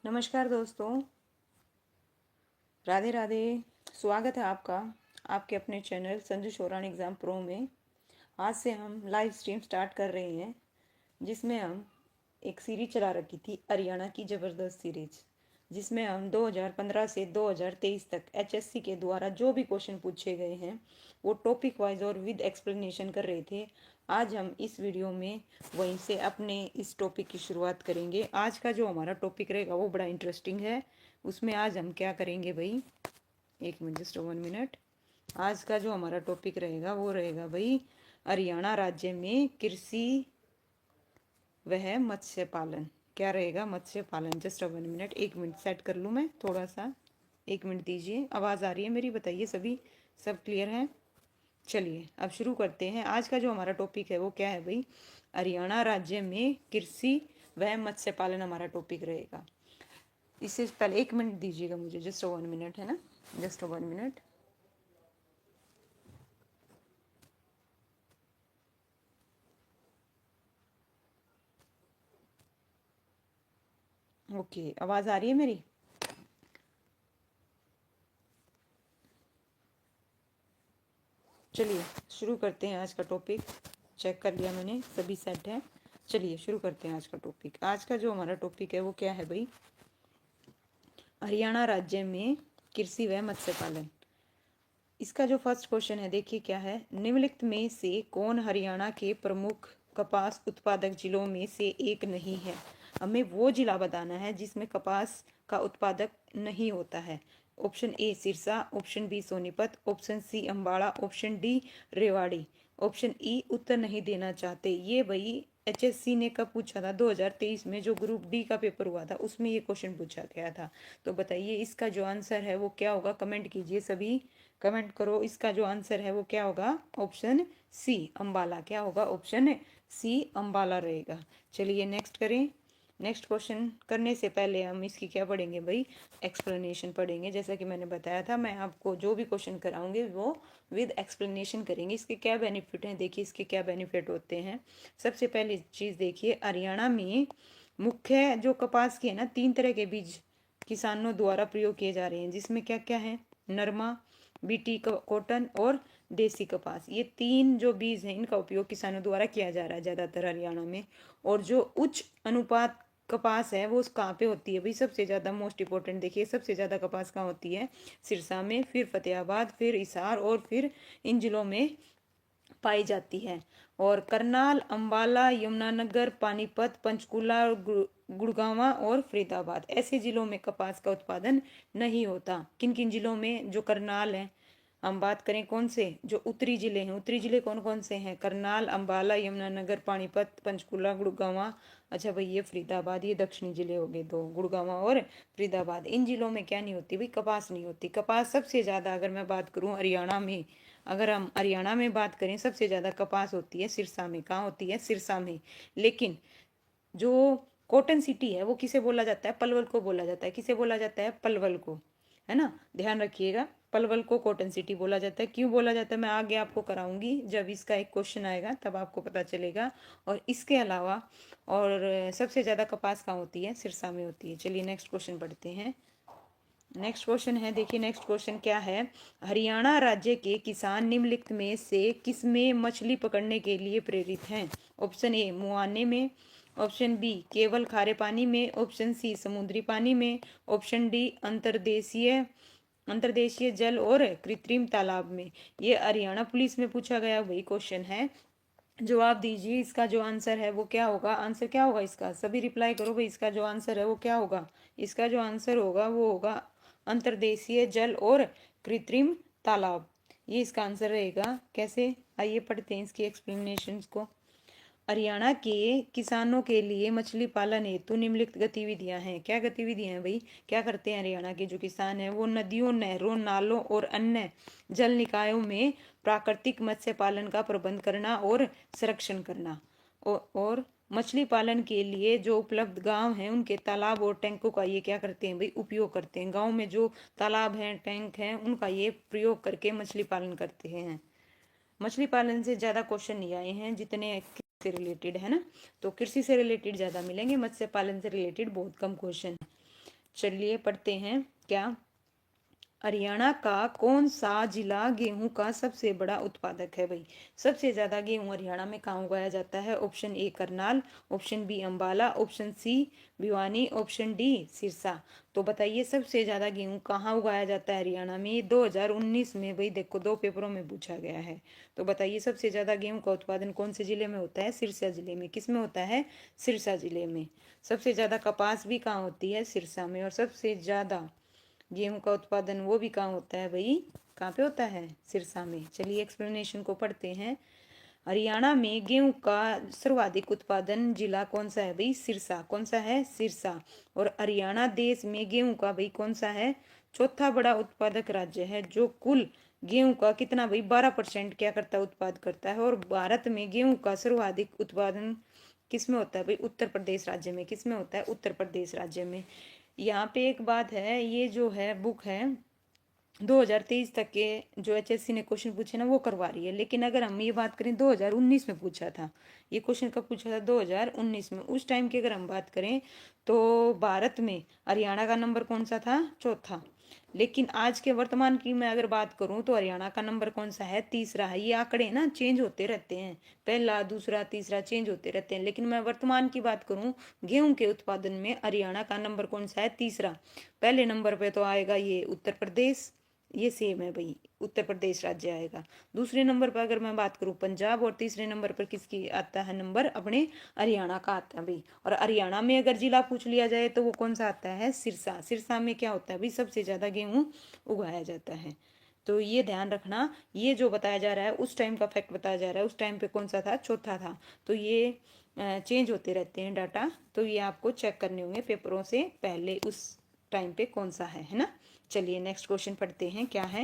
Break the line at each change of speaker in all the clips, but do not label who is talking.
नमस्कार दोस्तों, राधे राधे। स्वागत है आपका आपके अपने channel Sanju Sheoran exam pro में। आज से हम लाइव स्ट्रीम स्टार्ट कर रहे हैं, जिसमें हम एक सीरीज चला रखी थी, हरियाणा की ज़बरदस्त सीरीज, जिसमें हम 2015 से 2023 तक एचएससी के द्वारा जो भी क्वेश्चन पूछे गए हैं वो टॉपिक वाइज और विद एक्सप्लेनेशन कर रहे थे। आज हम इस वीडियो में वहीं से अपने इस टॉपिक की शुरुआत करेंगे। आज का जो हमारा टॉपिक रहेगा वो बड़ा इंटरेस्टिंग है। उसमें आज हम क्या करेंगे भाई, एक मिनट, जस्ट 1 मिनट। आज का जो हमारा टॉपिक रहेगा वो रहेगा भाई, हरियाणा राज्य में कृषि वह मत्स्य पालन। क्या रहेगा? मत्स्य पालन। जस्ट 1 मिनट, 1 मिनट सेट कर लूँ मैं थोड़ा सा। 1 मिनट दीजिए। आवाज़ आ रही है मेरी? बताइए सभी, सब क्लियर है? चलिए अब शुरू करते हैं। आज का जो हमारा टॉपिक है वो क्या है भाई, हरियाणा राज्य में कृषि व मत्स्य पालन हमारा टॉपिक रहेगा। इससे पहले 1 मिनट दीजिएगा मुझे, जस्ट 1 मिनट, है ना, जस्ट 1 मिनट। ओके, आवाज़ आ रही है मेरी? चलिए शुरू करते हैं आज का टॉपिक। चेक कर लिया मैंने, सभी सेट है। चलिए शुरू करते हैं आज का टॉपिक। आज का जो हमारा टॉपिक है वो क्या है भाई, हरियाणा राज्य में कृषि व मत्स्य पालन। इसका जो फर्स्ट क्वेश्चन है, देखिए क्या है। निम्नलिखित में से कौन हरियाणा के प्रमुख कपास उत्पादक जिलों में से एक नहीं है? हमें वो जिला बताना है जिसमें कपास का उत्पादक नहीं होता है। Option A Sirsa, option B Sonipat, option C Ambala, option D Rewari, option E उत्तर नहीं देना चाहते। ये भाई एचएससी ने कब पूछा था? 2023 में जो ग्रुप डी का पेपर हुआ था उसमें ये क्वेश्चन पूछा गया था। तो बताइए इसका जो आंसर है वो क्या होगा? कमेंट कीजिए सभी, कमेंट करो। इसका जो आंसर है वो क्या होगा? Option C Ambala. क्या होगा? ऑप्शन सी अम्बाला रहेगा। चलिए नेक्स्ट करें। नेक्स्ट क्वेश्चन करने से पहले हम इसकी क्या पढ़ेंगे भाई, एक्सप्लेनेशन पढ़ेंगे। जैसा कि मैंने बताया था, मैं आपको जो भी क्वेश्चन कराऊंगी वो विद एक्सप्लेनेशन करेंगे। इसके क्या बेनिफिट हैं, देखिए इसके क्या बेनिफिट होते हैं। सबसे पहली चीज़ देखिए, हरियाणा में मुख्य जो कपास की है ना, 3 तरह के बीज किसानों द्वारा प्रयोग किए जा रहे हैं, जिसमें क्या क्या है? नरमा, बीटी कॉटन और देसी कपास। ये 3 जो बीज हैं इनका उपयोग किसानों द्वारा किया जा रहा है ज़्यादातर हरियाणा में। और जो उच्च अनुपात कपास है वो कहाँ पे होती है भाई? सबसे ज़्यादा मोस्ट इंपॉर्टेंट देखिए, सबसे ज़्यादा कपास कहाँ होती है? सिरसा में, फिर फतेहाबाद, फिर हिसार और फिर इन जिलों में पाई जाती है। और करनाल, अंबाला, यमुनानगर, पानीपत, पंचकुला, गुड़गांवा और फरीदाबाद, ऐसे जिलों में कपास का उत्पादन नहीं होता। किन किन जिलों में? जो करनाल है, हम बात करें कौन से, जो उत्तरी जिले हैं, उत्तरी जिले कौन कौन से हैं? करनाल, अंबाला, यमुनानगर, पानीपत, पंचकुला, गुड़गांवा। अच्छा भाई ये फरीदाबाद, ये दक्षिणी जिले हो गए दो, गुड़गांवा और फरीदाबाद। इन जिलों में क्या नहीं होती भाई? कपास नहीं होती। कपास सबसे ज़्यादा, अगर मैं बात करूँ हरियाणा में, अगर हम हरियाणा में बात करें, सबसे ज़्यादा कपास होती है सिरसा में। कहाँ होती है? सिरसा में। लेकिन जो कॉटन सिटी है वो किसे बोला जाता है? पलवल को बोला जाता है। किसे बोला जाता है? पलवल को, है ना, ध्यान रखिएगा। पलवल को कॉटन सिटी बोला जाता है। क्यों बोला जाता है मैं आगे आपको कराऊंगी, जब इसका एक क्वेश्चन आएगा तब आपको पता चलेगा। और इसके अलावा और सबसे ज़्यादा कपास कहाँ होती है? सिरसा में होती है। चलिए नेक्स्ट क्वेश्चन पढ़ते हैं। नेक्स्ट क्वेश्चन है, देखिए नेक्स्ट क्वेश्चन क्या है। हरियाणा राज्य के किसान निम्नलिखित में से किस में मछली पकड़ने के लिए प्रेरित हैं? ऑप्शन ए मुहाने में, ऑप्शन बी केवल खारे पानी में, ऑप्शन सी समुद्री पानी में, ऑप्शन डी अंतर्देशीय अंतर्देशीय जल और कृत्रिम तालाब में। ये हरियाणा पुलिस में पूछा गया वही क्वेश्चन है। जवाब दीजिए, इसका जो आंसर है वो क्या होगा? आंसर क्या होगा इसका? सभी रिप्लाई करो भाई, इसका जो आंसर है वो क्या होगा? इसका जो आंसर होगा वो होगा अंतर्देशीय जल और कृत्रिम तालाब। ये इसका आंसर रहेगा। कैसे? आइए पढ़ते हैं इसकी एक्सप्लेनेशन को। हरियाणा के किसानों के लिए मछली पालन हेतु निम्नलिखित गतिविधियां हैं। क्या गतिविधियां हैं भाई? क्या करते हैं हरियाणा के जो किसान हैं? वो नदियों, नहरों, नालों और अन्य जल निकायों में प्राकृतिक मत्स्य पालन का प्रबंध करना और संरक्षण करना। और मछली पालन के लिए जो उपलब्ध गांव हैं उनके तालाब और टैंकों का ये क्या करते हैं भाई? उपयोग करते हैं। गांव में जो तालाब हैं, टैंक हैं, उनका ये प्रयोग करके मछली पालन करते हैं। मछली पालन से ज़्यादा क्वेश्चन नहीं आए हैं जितने से रिलेटेड है ना, तो कृषि से रिलेटेड ज़्यादा मिलेंगे, मत्स्य पालन से रिलेटेड बहुत कम क्वेश्चन है। चलिए पढ़ते हैं। क्या हरियाणा का कौन सा जिला गेहूं का सबसे बड़ा उत्पादक है भाई? सबसे ज्यादा गेहूं हरियाणा में कहाँ उगाया जाता है? Option A Karnal, option B Ambala, option C Bhiwani, option D Sirsa. तो बताइए सबसे ज्यादा गेहूं कहाँ उगाया जाता है हरियाणा में? ये 2019 में भाई देखो 2 पेपरों में पूछा गया है। तो बताइए सबसे ज्यादा गेहूं का उत्पादन कौन से जिले में होता है? सिरसा जिले में। किस में होता है? सिरसा जिले में। सबसे ज्यादा कपास भी कहाँ होती है? सिरसा में। और सबसे ज्यादा गेहूं का उत्पादन वो भी कहाँ होता है भाई? कहाँ पे होता है? सिरसा में। चलिए एक्सप्लेनेशन को पढ़ते हैं। हरियाणा में गेहूं का सर्वाधिक उत्पादन जिला कौन सा है भाई? सिरसा। कौन सा है? सिरसा। और हरियाणा देश में गेहूं का भाई कौन सा है? चौथा बड़ा उत्पादक राज्य है, जो कुल गेहूं का कितना भाई 12% क्या करता है? उत्पाद करता है। और भारत में गेहूं का सर्वाधिक उत्पादन किस में होता है भाई? उत्तर प्रदेश राज्य में। किस में होता है? उत्तर प्रदेश राज्य में। यहाँ पे एक बात है, ये जो है बुक है 2023 तक के जो एचएससी ने क्वेश्चन पूछे ना वो करवा रही है। लेकिन अगर हम ये बात करें 2019 में पूछा था, ये क्वेश्चन कब पूछा था? 2019 में। उस टाइम की अगर हम बात करें तो भारत में हरियाणा का नंबर कौन सा था? चौथा। लेकिन आज के वर्तमान की मैं अगर बात करूं तो हरियाणा का नंबर कौन सा है? तीसरा है। ये आंकड़े ना चेंज होते रहते हैं, पहला दूसरा तीसरा चेंज होते रहते हैं। लेकिन मैं वर्तमान की बात करूं गेहूं के उत्पादन में हरियाणा का नंबर कौन सा है? तीसरा। पहले नंबर पे तो आएगा ये उत्तर प्रदेश, ये सेम है भाई, उत्तर प्रदेश राज्य आएगा। दूसरे नंबर पर अगर मैं बात करूं पंजाब, और तीसरे नंबर पर किसकी आता है नंबर? अपने हरियाणा का आता है भाई। और हरियाणा में अगर जिला पूछ लिया जाए तो वो कौन सा आता है? सिरसा। सिरसा में क्या होता है भाई? सबसे ज्यादा गेहूं उगाया जाता है। तो ये ध्यान रखना, ये जो बताया जा रहा है उस टाइम का फैक्ट बताया जा रहा है। उस टाइम पे कौन सा था? चौथा था। तो ये चेंज होते रहते हैं डाटा, तो ये आपको चेक करने होंगे पेपरों से पहले उस टाइम पे कौन सा है ना। चलिए नेक्स्ट क्वेश्चन पढ़ते हैं। क्या है?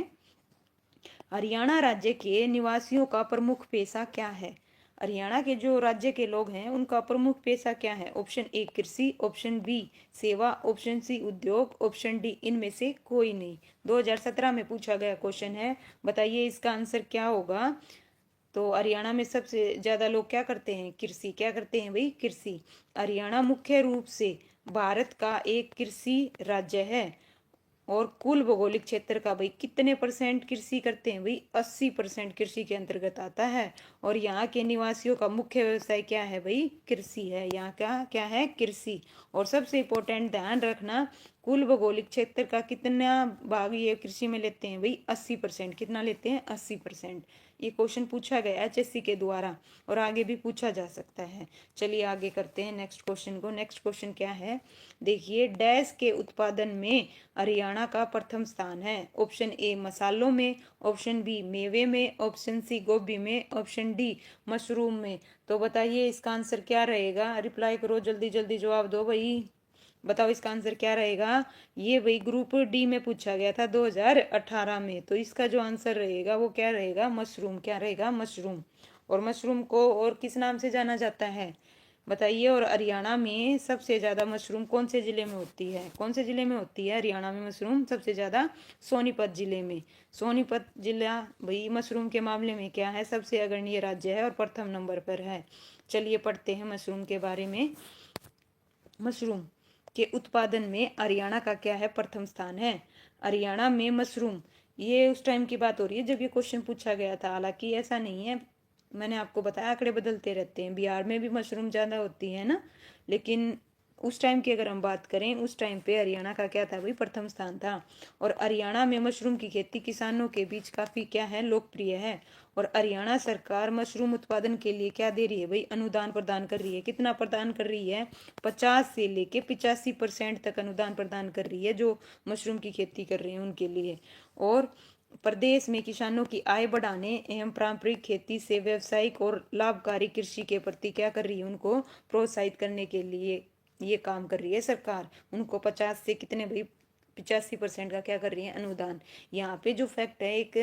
हरियाणा राज्य के निवासियों का प्रमुख पेशा क्या है? हरियाणा के जो राज्य के लोग हैं उनका प्रमुख पेशा क्या है? ऑप्शन ए कृषि, ऑप्शन बी सेवा, ऑप्शन सी उद्योग, ऑप्शन डी इनमें से कोई नहीं। 2017 में पूछा गया क्वेश्चन है। बताइए इसका आंसर क्या होगा? तो हरियाणा में सबसे ज्यादा लोग क्या करते हैं? कृषि। क्या करते हैं भाई? कृषि। हरियाणा मुख्य रूप से भारत का एक कृषि राज्य है। और कुल भौगोलिक क्षेत्र का भाई कितने परसेंट कृषि करते हैं भाई? 80% कृषि के अंतर्गत आता है। और यहाँ के निवासियों का मुख्य व्यवसाय क्या है भाई? कृषि है। यहाँ का क्या है? कृषि। और सबसे इम्पोर्टेंट ध्यान रखना, कुल भौगोलिक क्षेत्र का कितना भाग ये कृषि में लेते हैं भाई? 80%। कितना लेते हैं? 80%। ये क्वेश्चन पूछा गया एचएससी के द्वारा, और आगे भी पूछा जा सकता है। चलिए आगे करते हैं नेक्स्ट क्वेश्चन को। नेक्स्ट क्वेश्चन क्या है? देखिए डैश के उत्पादन में हरियाणा का प्रथम स्थान है। ऑप्शन ए मसालों में, ऑप्शन बी मेवे में, ऑप्शन सी गोभी में, ऑप्शन डी मशरूम में। तो बताइए इसका आंसर क्या रहेगा? रिप्लाई करो, जल्दी जल्दी जवाब दो भाई। बताओ इसका आंसर क्या रहेगा? ये भाई ग्रुप डी में पूछा गया था 2018 में। तो इसका जो आंसर रहेगा वो क्या रहेगा? मशरूम। क्या रहेगा? मशरूम। और मशरूम को और किस नाम से जाना जाता है बताइए? और हरियाणा में सबसे ज्यादा मशरूम कौन से जिले में होती है? कौन से जिले में होती है हरियाणा में मशरूम सबसे ज्यादा? सोनीपत जिले में। सोनीपत जिला भाई मशरूम के मामले में क्या है? सबसे अग्रणीय राज्य है और प्रथम नंबर पर है। चलिए पढ़ते हैं मशरूम के बारे में। मशरूम के उत्पादन में हरियाणा का क्या है? प्रथम स्थान है। हरियाणा में मशरूम, ये उस टाइम की बात हो रही है जब ये क्वेश्चन पूछा गया था। हालांकि ऐसा नहीं है, मैंने आपको बताया आंकड़े बदलते रहते हैं। बिहार में भी मशरूम ज़्यादा होती है ना, लेकिन उस टाइम की अगर हम बात करें उस टाइम पे हरियाणा का क्या था भाई? प्रथम स्थान था। और हरियाणा में मशरूम की खेती किसानों के बीच काफ़ी क्या है? लोकप्रिय है। और हरियाणा सरकार मशरूम उत्पादन के लिए क्या दे रही है भाई? अनुदान प्रदान कर रही है। कितना प्रदान कर रही है? 50 से लेके 85% तक अनुदान प्रदान कर रही है जो मशरूम की खेती कर रहे हैं उनके लिए। और प्रदेश में किसानों की आय बढ़ाने एवं पारंपरिक खेती से व्यावसायिक और लाभकारी कृषि के प्रति क्या कर रही है? उनको प्रोत्साहित करने के लिए ये काम कर रही है सरकार। उनको 50 से कितने भाई? 85% का क्या कर रही है? अनुदान। यहाँ पे जो फैक्ट है एक,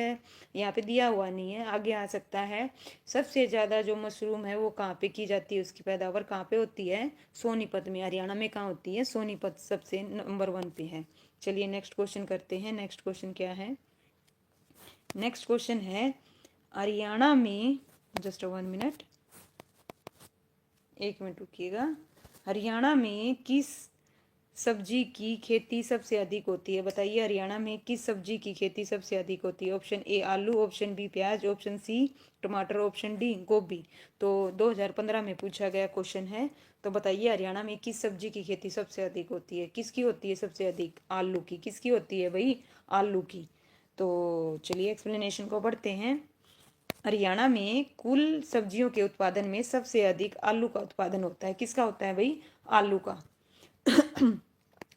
यहाँ पे दिया हुआ नहीं है, आगे आ सकता है। सबसे ज्यादा जो मशरूम है वो कहाँ पे की जाती है? उसकी पैदावार कहाँ पे होती है? सोनीपत में। हरियाणा में कहाँ होती है? सोनीपत सबसे नंबर 1 पे है। चलिए नेक्स्ट क्वेश्चन करते हैं। नेक्स्ट क्वेश्चन क्या है? नेक्स्ट क्वेश्चन है हरियाणा में, जस्ट 1 मिनट, 1 मिनट रुकिएगा। हरियाणा में किस सब्जी की खेती सबसे अधिक होती है? बताइए हरियाणा में किस सब्जी की खेती सबसे अधिक होती है? ऑप्शन ए आलू, ऑप्शन बी प्याज, ऑप्शन सी टमाटर, ऑप्शन डी गोभी। तो 2015 में पूछा गया क्वेश्चन है। तो बताइए हरियाणा में किस सब्जी की खेती सबसे अधिक होती है? किसकी होती है सबसे अधिक? आलू की। किसकी होती है भाई? आलू की। तो चलिए एक्सप्लेनेशन को पढ़ते हैं। हरियाणा में कुल सब्जियों के उत्पादन में सबसे अधिक आलू का उत्पादन होता है। किसका होता है भाई? आलू का।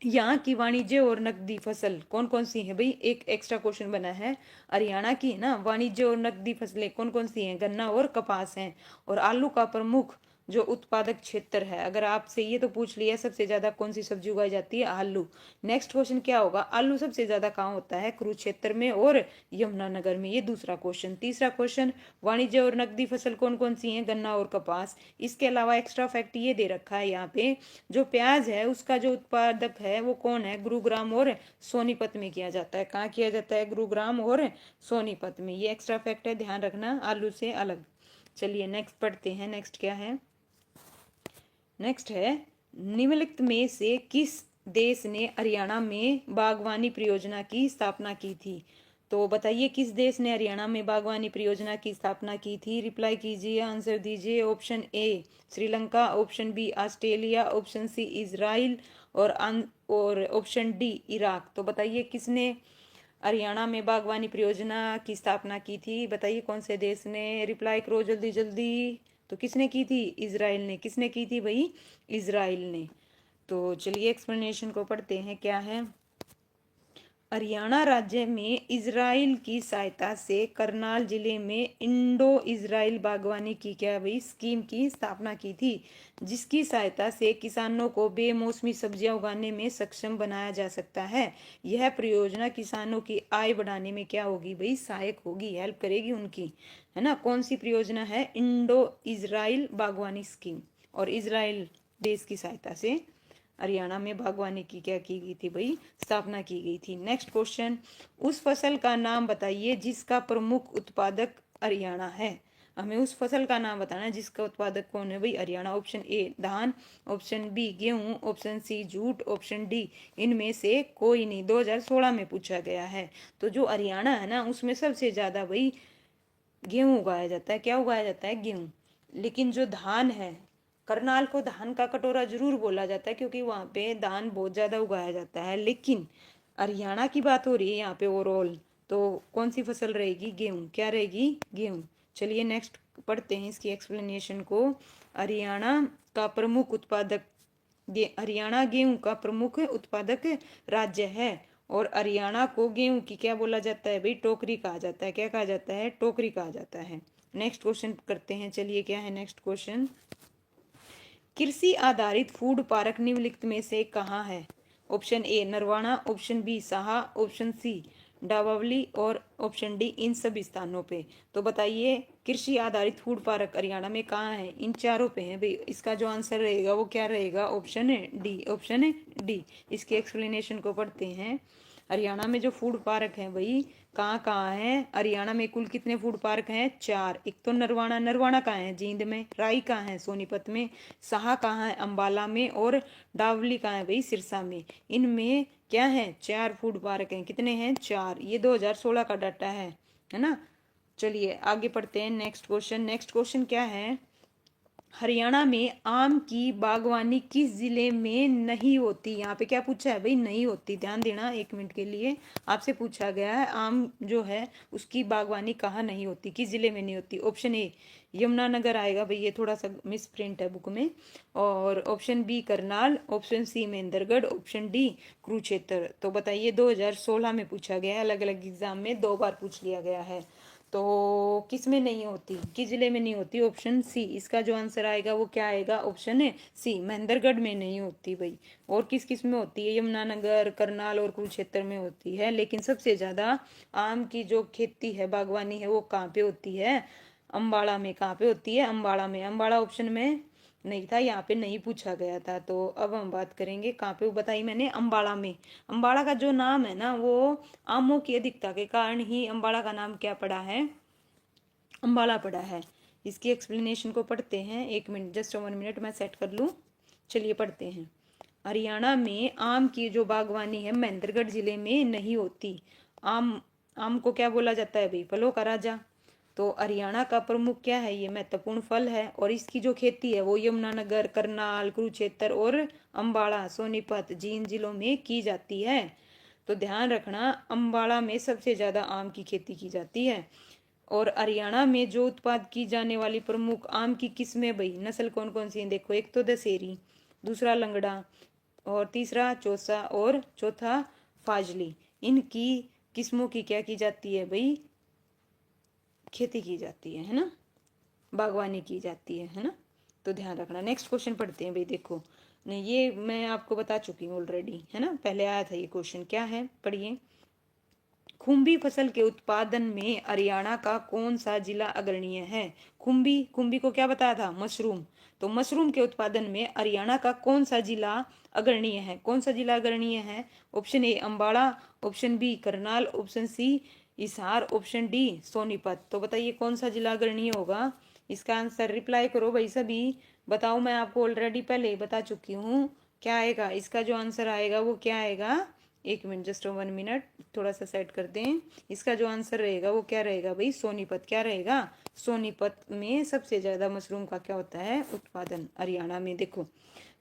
यहाँ की वाणिज्य और नकदी फसल कौन कौन सी है भाई? एक एक्स्ट्रा क्वेश्चन बना है। हरियाणा की ना वाणिज्य और नकदी फसलें कौन कौन सी हैं? गन्ना और कपास हैं। और आलू का प्रमुख जो उत्पादक क्षेत्र है, अगर आपसे ये तो पूछ लिया सबसे ज्यादा कौन सी सब्जी उगाई जाती है? आलू। नेक्स्ट क्वेश्चन क्या होगा? आलू सबसे ज्यादा कहाँ होता है? कुरुक्षेत्र में और यमुनानगर में। ये दूसरा क्वेश्चन। तीसरा क्वेश्चन, वाणिज्य और नकदी फसल कौन कौन सी हैं? गन्ना और कपास। इसके अलावा एक्स्ट्रा फैक्ट ये दे रखा है यहाँ पे, जो प्याज है उसका जो उत्पादक है वो कौन है? गुरुग्राम और सोनीपत में किया जाता है। कहाँ किया जाता है? गुरुग्राम और सोनीपत में। ये एक्स्ट्रा फैक्ट है, ध्यान रखना, आलू से अलग। चलिए नेक्स्ट पढ़ते हैं। नेक्स्ट क्या है? नेक्स्ट है, निम्नलिखित में से किस देश ने हरियाणा में बागवानी परियोजना की स्थापना की थी? तो बताइए किस देश ने हरियाणा में बागवानी परियोजना की स्थापना की थी? रिप्लाई कीजिए, आंसर दीजिए। Option A Sri Lanka, option B Australia, option C Israel और ऑप्शन डी इराक। तो बताइए किसने हरियाणा में बागवानी परियोजना की स्थापना की थी? बताइए कौन से देश ने? रिप्लाई करो जल्दी जल्दी। तो किसने की थी? इजराइल ने। किसने की थी भाई? इजराइल ने। तो चलिए एक्सप्लेनेशन को पढ़ते हैं। क्या है? हरियाणा राज्य में इजराइल की सहायता से करनाल जिले में इंडो इजराइल बागवानी की क्या भाई स्कीम की स्थापना की थी, जिसकी सहायता से किसानों को बेमौसमी सब्जियां उगाने में सक्षम बनाया जा सकता है। यह परियोजना किसानों की आय बढ़ाने में क्या होगी भाई? सहायक होगी, हेल्प करेगी उनकी, है ना। कौन सी परियोजना है? इंडो इजराइल बागवानी स्कीम। और इजराइल देश की सहायता से हरियाणा में बागवानी की क्या की गई थी भाई? स्थापना की गई थी। नेक्स्ट क्वेश्चन, उस फसल का नाम बताइए जिसका प्रमुख उत्पादक हरियाणा है। हमें उस फसल का नाम बताना है जिसका उत्पादक कौन है भाई? हरियाणा। ऑप्शन ए धान, ऑप्शन बी गेहूं, option C jute, option D इनमें से कोई नहीं। 2016 में पूछा गया है। तो जो हरियाणा है ना उसमें सबसे ज्यादा भाई गेहूं उगाया जाता है। क्या उगाया जाता है? गेहूं। लेकिन जो धान है, करनाल को धान का कटोरा जरूर बोला जाता है क्योंकि वहां पे धान बहुत ज्यादा उगाया जाता है। लेकिन हरियाणा की बात हो रही है यहाँ पे ओवरऑल, तो कौन सी फसल रहेगी? गेहूं। क्या रहेगी? गेहूं। चलिए नेक्स्ट पढ़ते हैं इसकी एक्सप्लेनेशन को। हरियाणा का प्रमुख उत्पादक हरियाणा गेहूं का प्रमुख उत्पादक राज्य है। और हरियाणा को गेहूं की क्या बोला जाता है भाई? टोकरी कहा जाता है। क्या कहा जाता है? टोकरी कहा जाता है। नेक्स्ट क्वेश्चन करते हैं। चलिए क्या है नेक्स्ट क्वेश्चन? कृषि आधारित फूड पार्क निम्नलिखित में से कहाँ है? Option A Narwana, option B Saha, option C Dabwali और ऑप्शन डी इन सभी स्थानों पे। तो बताइए कृषि आधारित फूड पार्क हरियाणा में कहाँ है? इन चारों पे है भाई। इसका जो आंसर रहेगा वो क्या रहेगा? ऑप्शन है डी। ऑप्शन है डी। इसके एक्सप्लेनेशन को पढ़ते हैं। हरियाणा में जो फूड पार्क है भाई कहाँ कहाँ है? हरियाणा में कुल कितने फूड पार्क हैं? 4। एक तो नरवाना, नरवाना कहाँ है? जींद में। राई कहाँ है? सोनीपत में। साहा कहाँ है? अंबाला में। और डावली कहाँ है भाई? सिरसा में। इनमें क्या है? 4 फूड पार्क हैं। कितने हैं? 4। ये 2016 का डाटा है ना। चलिए आगे पढ़ते हैं। Next question. नेक्स्ट क्वेश्चन क्या है? हरियाणा में आम की बागवानी किस जिले में नहीं होती? यहाँ पे क्या पूछा है भाई? नहीं होती। ध्यान देना 1 मिनट के लिए। आपसे पूछा गया है आम जो है उसकी बागवानी कहाँ नहीं होती, किस जिले में नहीं होती? ऑप्शन ए यमुनानगर आएगा भाई, ये थोड़ा सा मिस प्रिंट है बुक में। और option B Karnal, option C Mahendragarh, option D Kurukshetra. तो बताइए 2016 में पूछा गया है, अलग अलग एग्जाम में 2 बार पूछ लिया गया है। तो किस में नहीं होती, किस जिले में नहीं होती? Option C. इसका जो आंसर आएगा वो क्या आएगा? ऑप्शन है सी, महेंद्रगढ़ में नहीं होती भाई। और किस किस में होती है? यमुनानगर, करनाल और कुरुक्षेत्र में होती है। लेकिन सबसे ज्यादा आम की जो खेती है, बागवानी है, वो कहाँ पे होती है? अम्बाड़ा में। कहाँ पे होती है? अम्बाड़ा में। अम्बाड़ा ऑप्शन में नहीं था, यहाँ पे नहीं पूछा गया था। तो अब हम बात करेंगे कहाँ पे बताई मैंने? अम्बाड़ा में। अम्बाड़ा का जो नाम है ना वो आमों की अधिकता के कारण ही अम्बाड़ा का नाम क्या पड़ा है? अम्बाड़ा पड़ा है। इसकी एक्सप्लेनेशन को पढ़ते हैं। 1 मिनट, जस्ट 1 मिनट मैं सेट कर लूँ। चलिए पढ़ते हैं। हरियाणा में आम की जो बागवानी है महेंद्रगढ़ जिले में नहीं होती। आम आम को क्या बोला जाता है भाई? फलों का राजा। तो हरियाणा का प्रमुख क्या है? ये महत्वपूर्ण फल है और इसकी जो खेती है वो यमुनानगर, करनाल, कुरुक्षेत्र और अंबाला, सोनीपत, जींद जिलों में की जाती है। तो ध्यान रखना, अंबाला में सबसे ज्यादा आम की खेती की जाती है। और हरियाणा में जो उत्पाद की जाने वाली प्रमुख आम की किस्में भाई, नस्ल कौन कौन सी है? देखो, एक तो दशहरी, दूसरा लंगड़ा, और तीसरा चौसा, और चौथा फाजली। इनकी किस्मों की क्या की जाती है भाई? खेती की जाती है ना, बागवानी की जाती है ना। तो ध्यान रखना। नेक्स्ट क्वेश्चन पढ़ते हैं भाई। देखो, नहीं, ये मैं आपको बता चुकी हूँ ऑलरेडी, है ना, पहले आया था ये क्वेश्चन। क्या है? पढ़िए। खुम्बी फसल के उत्पादन में हरियाणा का कौन सा जिला अग्रणीय है? खुम्बी, खुम्बी को क्या बताया था? मशरूम। तो मशरूम के उत्पादन में हरियाणा का कौन सा जिला अग्रणीय है? कौन सा जिला अग्रणीय है? Option A Ambala, option B Karnal, option C Hisar, option D Sonipat. तो बताइए कौन सा जिला अग्रणीय होगा? इसका आंसर रिप्लाई करो भाई सभी। बताओ, मैं आपको ऑलरेडी पहले ही बता चुकी हूँ क्या आएगा। इसका जो आंसर आएगा वो क्या आएगा? एक मिनट, जस्ट 1 मिनट, थोड़ा सा सेट कर दें। इसका जो आंसर रहेगा वो क्या रहेगा भाई? सोनीपत। क्या रहेगा? सोनीपत में सबसे ज्यादा मशरूम का क्या होता है? उत्पादन हरियाणा में। देखो,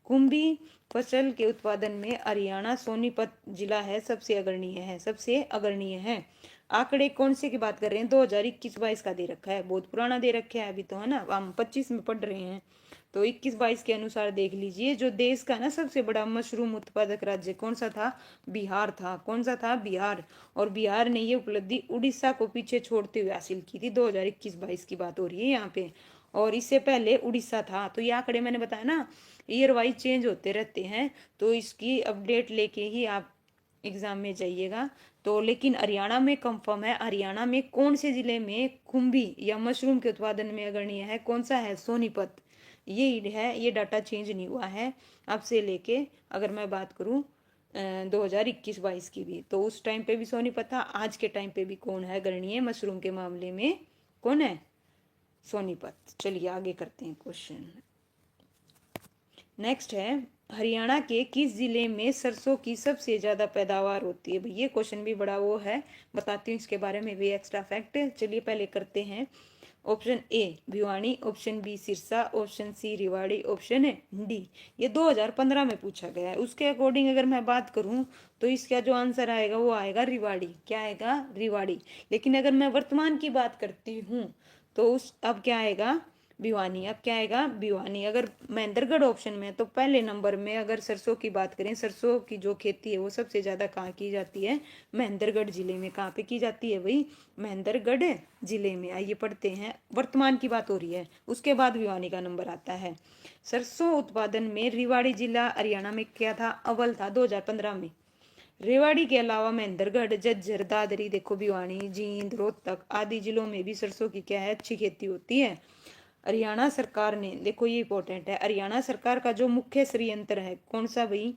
कुंभी फसल के उत्पादन में हरियाणा सोनीपत जिला है सबसे अग्रणीय है, सबसे अग्रणीय है। आंकड़े कौन से की बात कर रहे हैं? 2021-22 का दे रखा है, बहुत पुराना दे रखा है अभी तो, है ना, हम 25 में पढ़ रहे हैं। तो 21-22 के अनुसार देख लीजिए। जो देश का ना सबसे बड़ा मशरूम उत्पादक राज्य कौन सा था? बिहार था। कौन सा था? बिहार। और बिहार ने ये उपलब्धि उड़ीसा को पीछे छोड़ते हुए हासिल की थी। 2021-22 की बात हो रही है यहाँ पे। और इससे पहले उड़ीसा था। तो ये आंकड़े मैंने बताया ना, ईयर वाइज चेंज होते रहते हैं, तो इसकी अपडेट लेके ही आप एग्जाम में जाइएगा। तो लेकिन हरियाणा में कंफर्म है, हरियाणा में कौन से जिले में खुम्भी या मशरूम के उत्पादन में अग्रणीय है? कौन सा है? सोनीपत। ये है, ये डाटा चेंज नहीं हुआ है अब से लेके। अगर मैं बात करूं 2021-22 की भी, तो उस टाइम पे भी सोनीपत था, आज के टाइम पे भी कौन है अग्रणीय मशरूम के मामले में? कौन है? सोनीपत। चलिए आगे करते हैं क्वेश्चन। नेक्स्ट है, हरियाणा के किस जिले में सरसों की सबसे ज्यादा पैदावार होती है? भाई ये क्वेश्चन भी बड़ा वो है, बताती हूँ इसके बारे में भी एक्स्ट्रा फैक्ट। चलिए पहले करते हैं। Option A Bhiwani, option B Sirsa, option C Rewari, option D. ये 2015 में पूछा गया है, उसके अकॉर्डिंग अगर मैं बात करूं तो इसका जो आंसर आएगा वो आएगा रिवाड़ी। क्या आएगा? रिवाड़ी। लेकिन अगर मैं वर्तमान की बात करती हूँ तो उस अब क्या आएगा? भिवानी। अब क्या आएगा? भिवानी। अगर महेंद्रगढ़ ऑप्शन में है तो पहले नंबर में अगर सरसों की बात करें, सरसों की जो खेती है वो सबसे ज्यादा कहाँ की जाती है? महेंद्रगढ़ जिले में। कहाँ पे की जाती है भाई? महेंद्रगढ़ जिले में। आइए पढ़ते हैं, वर्तमान की बात हो रही है, उसके बाद भिवानी का नंबर आता है। सरसों उत्पादन में रेवाड़ी जिला हरियाणा में क्या था? अव्वल था 2015 में। रेवाड़ी के अलावा महेंद्रगढ़, झज्जर, दादरी, देखो भिवानी, जींद, रोहतक आदि जिलों में भी सरसों की क्या है? अच्छी खेती होती है। हरियाणा सरकार ने, देखो ये इंपॉर्टेंट है, हरियाणा सरकार का जो मुख्य षड्यंत्र है कौन सा भाई?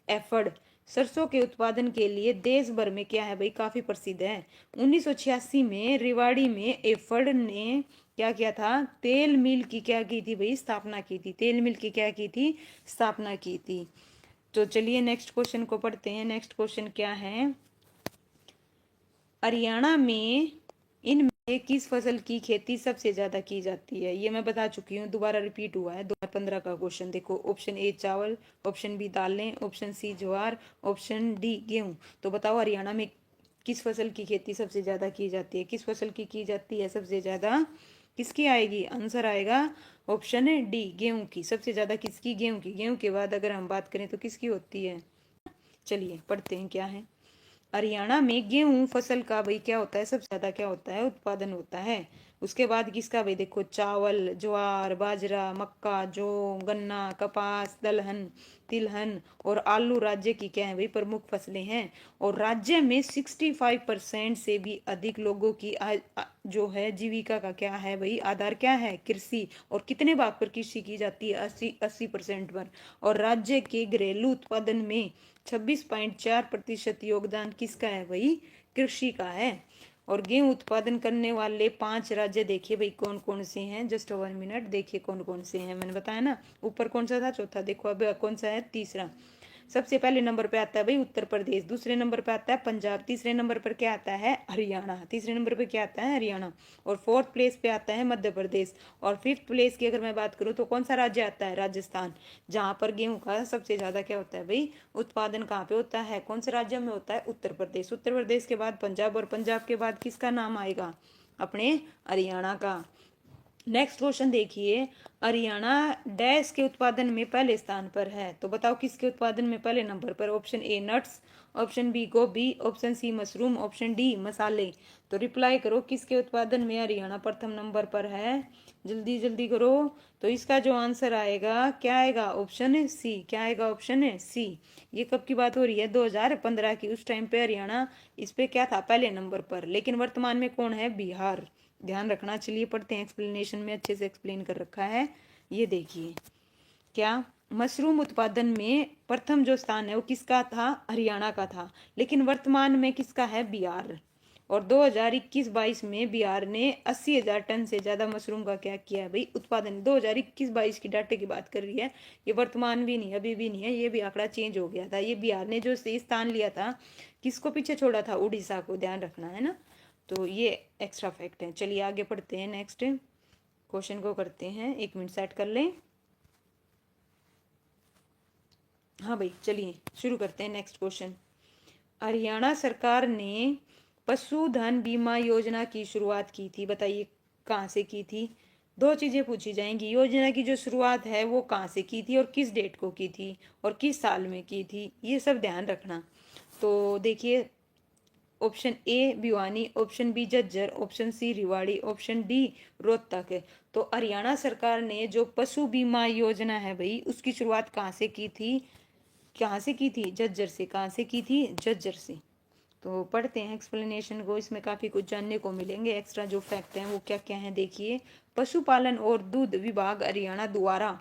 एफर्ड। सरसों के उत्पादन के लिए देश भर में क्या है भाई? काफी प्रसिद्ध है। 1986 में रेवाड़ी में एफर्ड ने क्या किया था? तेल मिल की क्या की थी भाई? स्थापना की थी। तेल मिल की क्या की थी? स्थापना की थी। तो चलिए नेक्स्ट क्वेश्चन को पढ़ते हैं। नेक्स्ट क्वेश्चन क्या है? हरियाणा में इनमें किस फसल की खेती सबसे ज्यादा की जाती है? ये मैं बता चुकी हूँ, दोबारा रिपीट हुआ है, 2015 का क्वेश्चन। देखो, ऑप्शन ए चावल, ऑप्शन बी दालें, ऑप्शन सी ज्वार, ऑप्शन डी गेहूं। तो बताओ हरियाणा में किस फसल की खेती सबसे ज्यादा की जाती है? किस फसल की जाती है सबसे ज्यादा? किसकी आएगी? आंसर आएगा ऑप्शन डी गेहूं की। सबसे ज्यादा किसकी? गेहूं की। गेहूं के बाद अगर हम बात करें तो किसकी होती है? चलिए पढ़ते हैं क्या है। हरियाणा में गेहूं फसल का भाई क्या होता है? सबसे ज्यादा क्या होता है? उत्पादन होता है। उसके बाद किसका भाई? देखो, चावल, ज्वार, बाजरा, मक्का, जौ, गन्ना, कपास, दलहन, तिलहन और आलू राज्य की क्या है भाई? प्रमुख फसलें हैं। और राज्य में 65% से भी अधिक लोगों की जो है जीविका का क्या है भाई? आधार क्या है? कृषि। और कितने भाग पर कृषि की जाती है? 80% पर। और राज्य के घरेलू उत्पादन में 26.4% योगदान किसका है भाई? कृषि का है। और गेहूं उत्पादन करने वाले 5 राज्य देखिए भाई कौन कौन से हैं। जस्ट 1 मिनट, देखिए कौन कौन से हैं। मैंने बताया ना, ऊपर कौन सा था? चौथा। देखो अब कौन सा है? तीसरा। सबसे पहले नंबर पे आता है भाई उत्तर प्रदेश, दूसरे नंबर पे आता है पंजाब, तीसरे नंबर पर क्या आता है हरियाणा, तीसरे नंबर पे क्या आता है हरियाणा, और फोर्थ प्लेस पे आता है मध्य प्रदेश, और फिफ्थ प्लेस की अगर मैं बात करूँ तो कौन सा राज्य आता है राजस्थान, जहाँ पर गेहूं का सबसे ज्यादा क्या होता है भाई उत्पादन कहाँ पे होता है, कौन से राज्य में होता है उत्तर प्रदेश, उत्तर प्रदेश के बाद पंजाब, और पंजाब के बाद किसका नाम आएगा अपने हरियाणा का। नेक्स्ट क्वेश्चन देखिए, हरियाणा डैश के उत्पादन में पहले स्थान पर है, तो बताओ किसके उत्पादन में पहले नंबर पर, option A nuts, option B गोभी, option C mushroom, option D मसाले। तो रिप्लाई करो किसके उत्पादन में हरियाणा प्रथम नंबर पर है, जल्दी जल्दी करो। तो इसका जो आंसर आएगा क्या आएगा, ऑप्शन सी, क्या आएगा ऑप्शन सी। ये कब की बात हो रही है 2015 की, उस टाइम पे हरियाणा इस पे क्या था पहले नंबर पर, लेकिन वर्तमान में कौन है बिहार, ध्यान रखना। चलिए पढ़ते हैं, एक्सप्लेनेशन में अच्छे से एक्सप्लेन कर रखा है। ये देखिए क्या मशरूम उत्पादन में प्रथम जो स्थान है वो किसका था हरियाणा का था, लेकिन वर्तमान में किसका है बिहार। और 2021-22 में बिहार ने 80,000 टन से ज्यादा मशरूम का क्या किया है भाई उत्पादन, 2021-22 की डाटे की बात कर रही है, ये वर्तमान भी नहीं है, अभी भी नहीं है, ये भी आंकड़ा चेंज हो गया था। ये बिहार ने जो स्थान लिया था किसको पीछे छोड़ा था, उड़ीसा को, ध्यान रखना है ना। तो ये एक्स्ट्रा फैक्ट है। चलिए आगे पढ़ते हैं, नेक्स्ट क्वेश्चन को करते हैं, 1 मिनट सेट कर लें। हाँ भाई चलिए शुरू करते हैं नेक्स्ट क्वेश्चन। हरियाणा सरकार ने पशुधन बीमा योजना की शुरुआत की थी, बताइए कहाँ से की थी। दो चीजें पूछी जाएंगी, योजना की जो शुरुआत है वो कहाँ से की थी और किस डेट को की थी और किस साल में की थी, ये सब ध्यान रखना। तो देखिए option A Bhiwani, option B Jhajjar, option C Rewari, option D Rohtak है। तो हरियाणा सरकार ने जो पशु बीमा योजना है भाई उसकी शुरुआत कहाँ से की थी, कहाँ से की थी झज्जर से, कहाँ से की थी झज्जर से। तो पढ़ते हैं एक्सप्लेनेशन को, इसमें काफी कुछ जानने को मिलेंगे, एक्स्ट्रा जो फैक्ट हैं वो क्या क्या हैं देखिए। पशुपालन और दूध विभाग हरियाणा द्वारा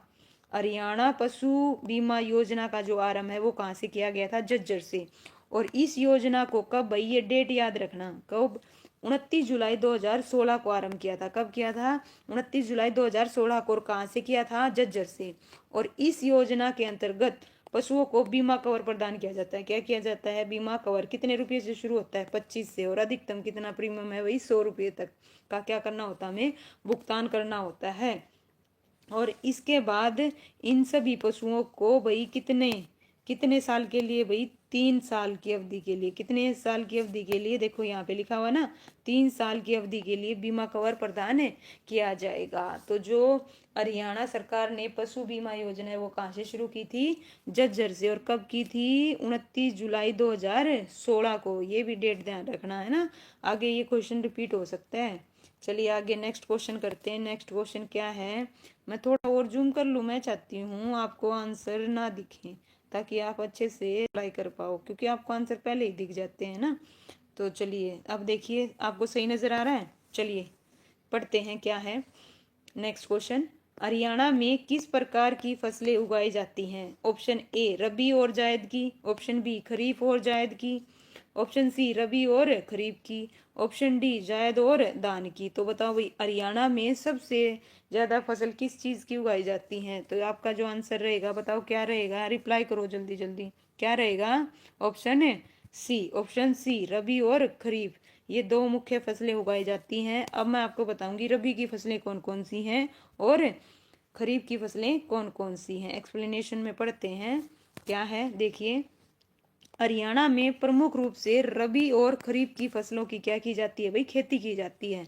हरियाणा पशु बीमा योजना का जो आरंभ है वो कहाँ से किया गया था झज्जर से। और इस योजना को कब भाई, ये डेट याद रखना, कब 29 जुलाई 2016 को आरंभ किया था, कब किया था 29 जुलाई 2016 को, और कहाँ से किया था झज्जर से। और इस योजना के अंतर्गत पशुओं को बीमा कवर प्रदान किया जाता है, क्या किया जाता है बीमा कवर, कितने रुपए से शुरू होता है 25 से, और अधिकतम कितना प्रीमियम है वही 100 रुपये तक का क्या करना होता है हमें भुगतान करना होता है। और इसके बाद इन सभी पशुओं को भाई कितने कितने साल के लिए भाई 3 साल की अवधि के लिए, कितने साल की अवधि के लिए, देखो यहाँ पे लिखा हुआ ना 3 साल की अवधि के लिए बीमा कवर प्रदान किया जाएगा। तो जो हरियाणा सरकार ने पशु बीमा योजना है वो कहाँ से शुरू की थी झज्जर से, और कब की थी 29 जुलाई 2016 को, ये भी डेट ध्यान रखना है ना, आगे ये क्वेश्चन रिपीट हो सकता है। चलिए आगे नेक्स्ट क्वेश्चन करते हैं। नेक्स्ट क्वेश्चन क्या है, मैं थोड़ा और जूम कर लूँ, मैं चाहती हूँ आपको आंसर ना दिखे ताकि आप अच्छे से अप्लाई कर पाओ, क्योंकि आपको आंसर पहले ही दिख जाते हैं ना। तो चलिए अब देखिए आपको सही नजर आ रहा है, चलिए पढ़ते हैं क्या है नेक्स्ट क्वेश्चन। हरियाणा में किस प्रकार की फसलें उगाई जाती हैं, ऑप्शन ए रबी और जायद की, ऑप्शन बी खरीफ और जायद की, ऑप्शन सी रबी और खरीफ की, ऑप्शन डी जायद और धान की। तो बताओ भाई हरियाणा में सबसे ज्यादा फसल किस चीज की उगाई जाती है, तो आपका जो आंसर रहेगा बताओ क्या रहेगा, रिप्लाई करो जल्दी जल्दी, क्या रहेगा ऑप्शन सी, ऑप्शन सी रबी और खरीफ, ये दो मुख्य फसलें उगाई जाती हैं। अब मैं आपको बताऊंगी रबी की फसलें कौन कौन सी हैं और खरीफ की फसलें कौन कौन सी हैं। एक्सप्लेनेशन में पढ़ते हैं क्या है देखिए, हरियाणा में प्रमुख रूप से रबी और खरीफ की फसलों की क्या की जाती है भाई खेती की जाती है।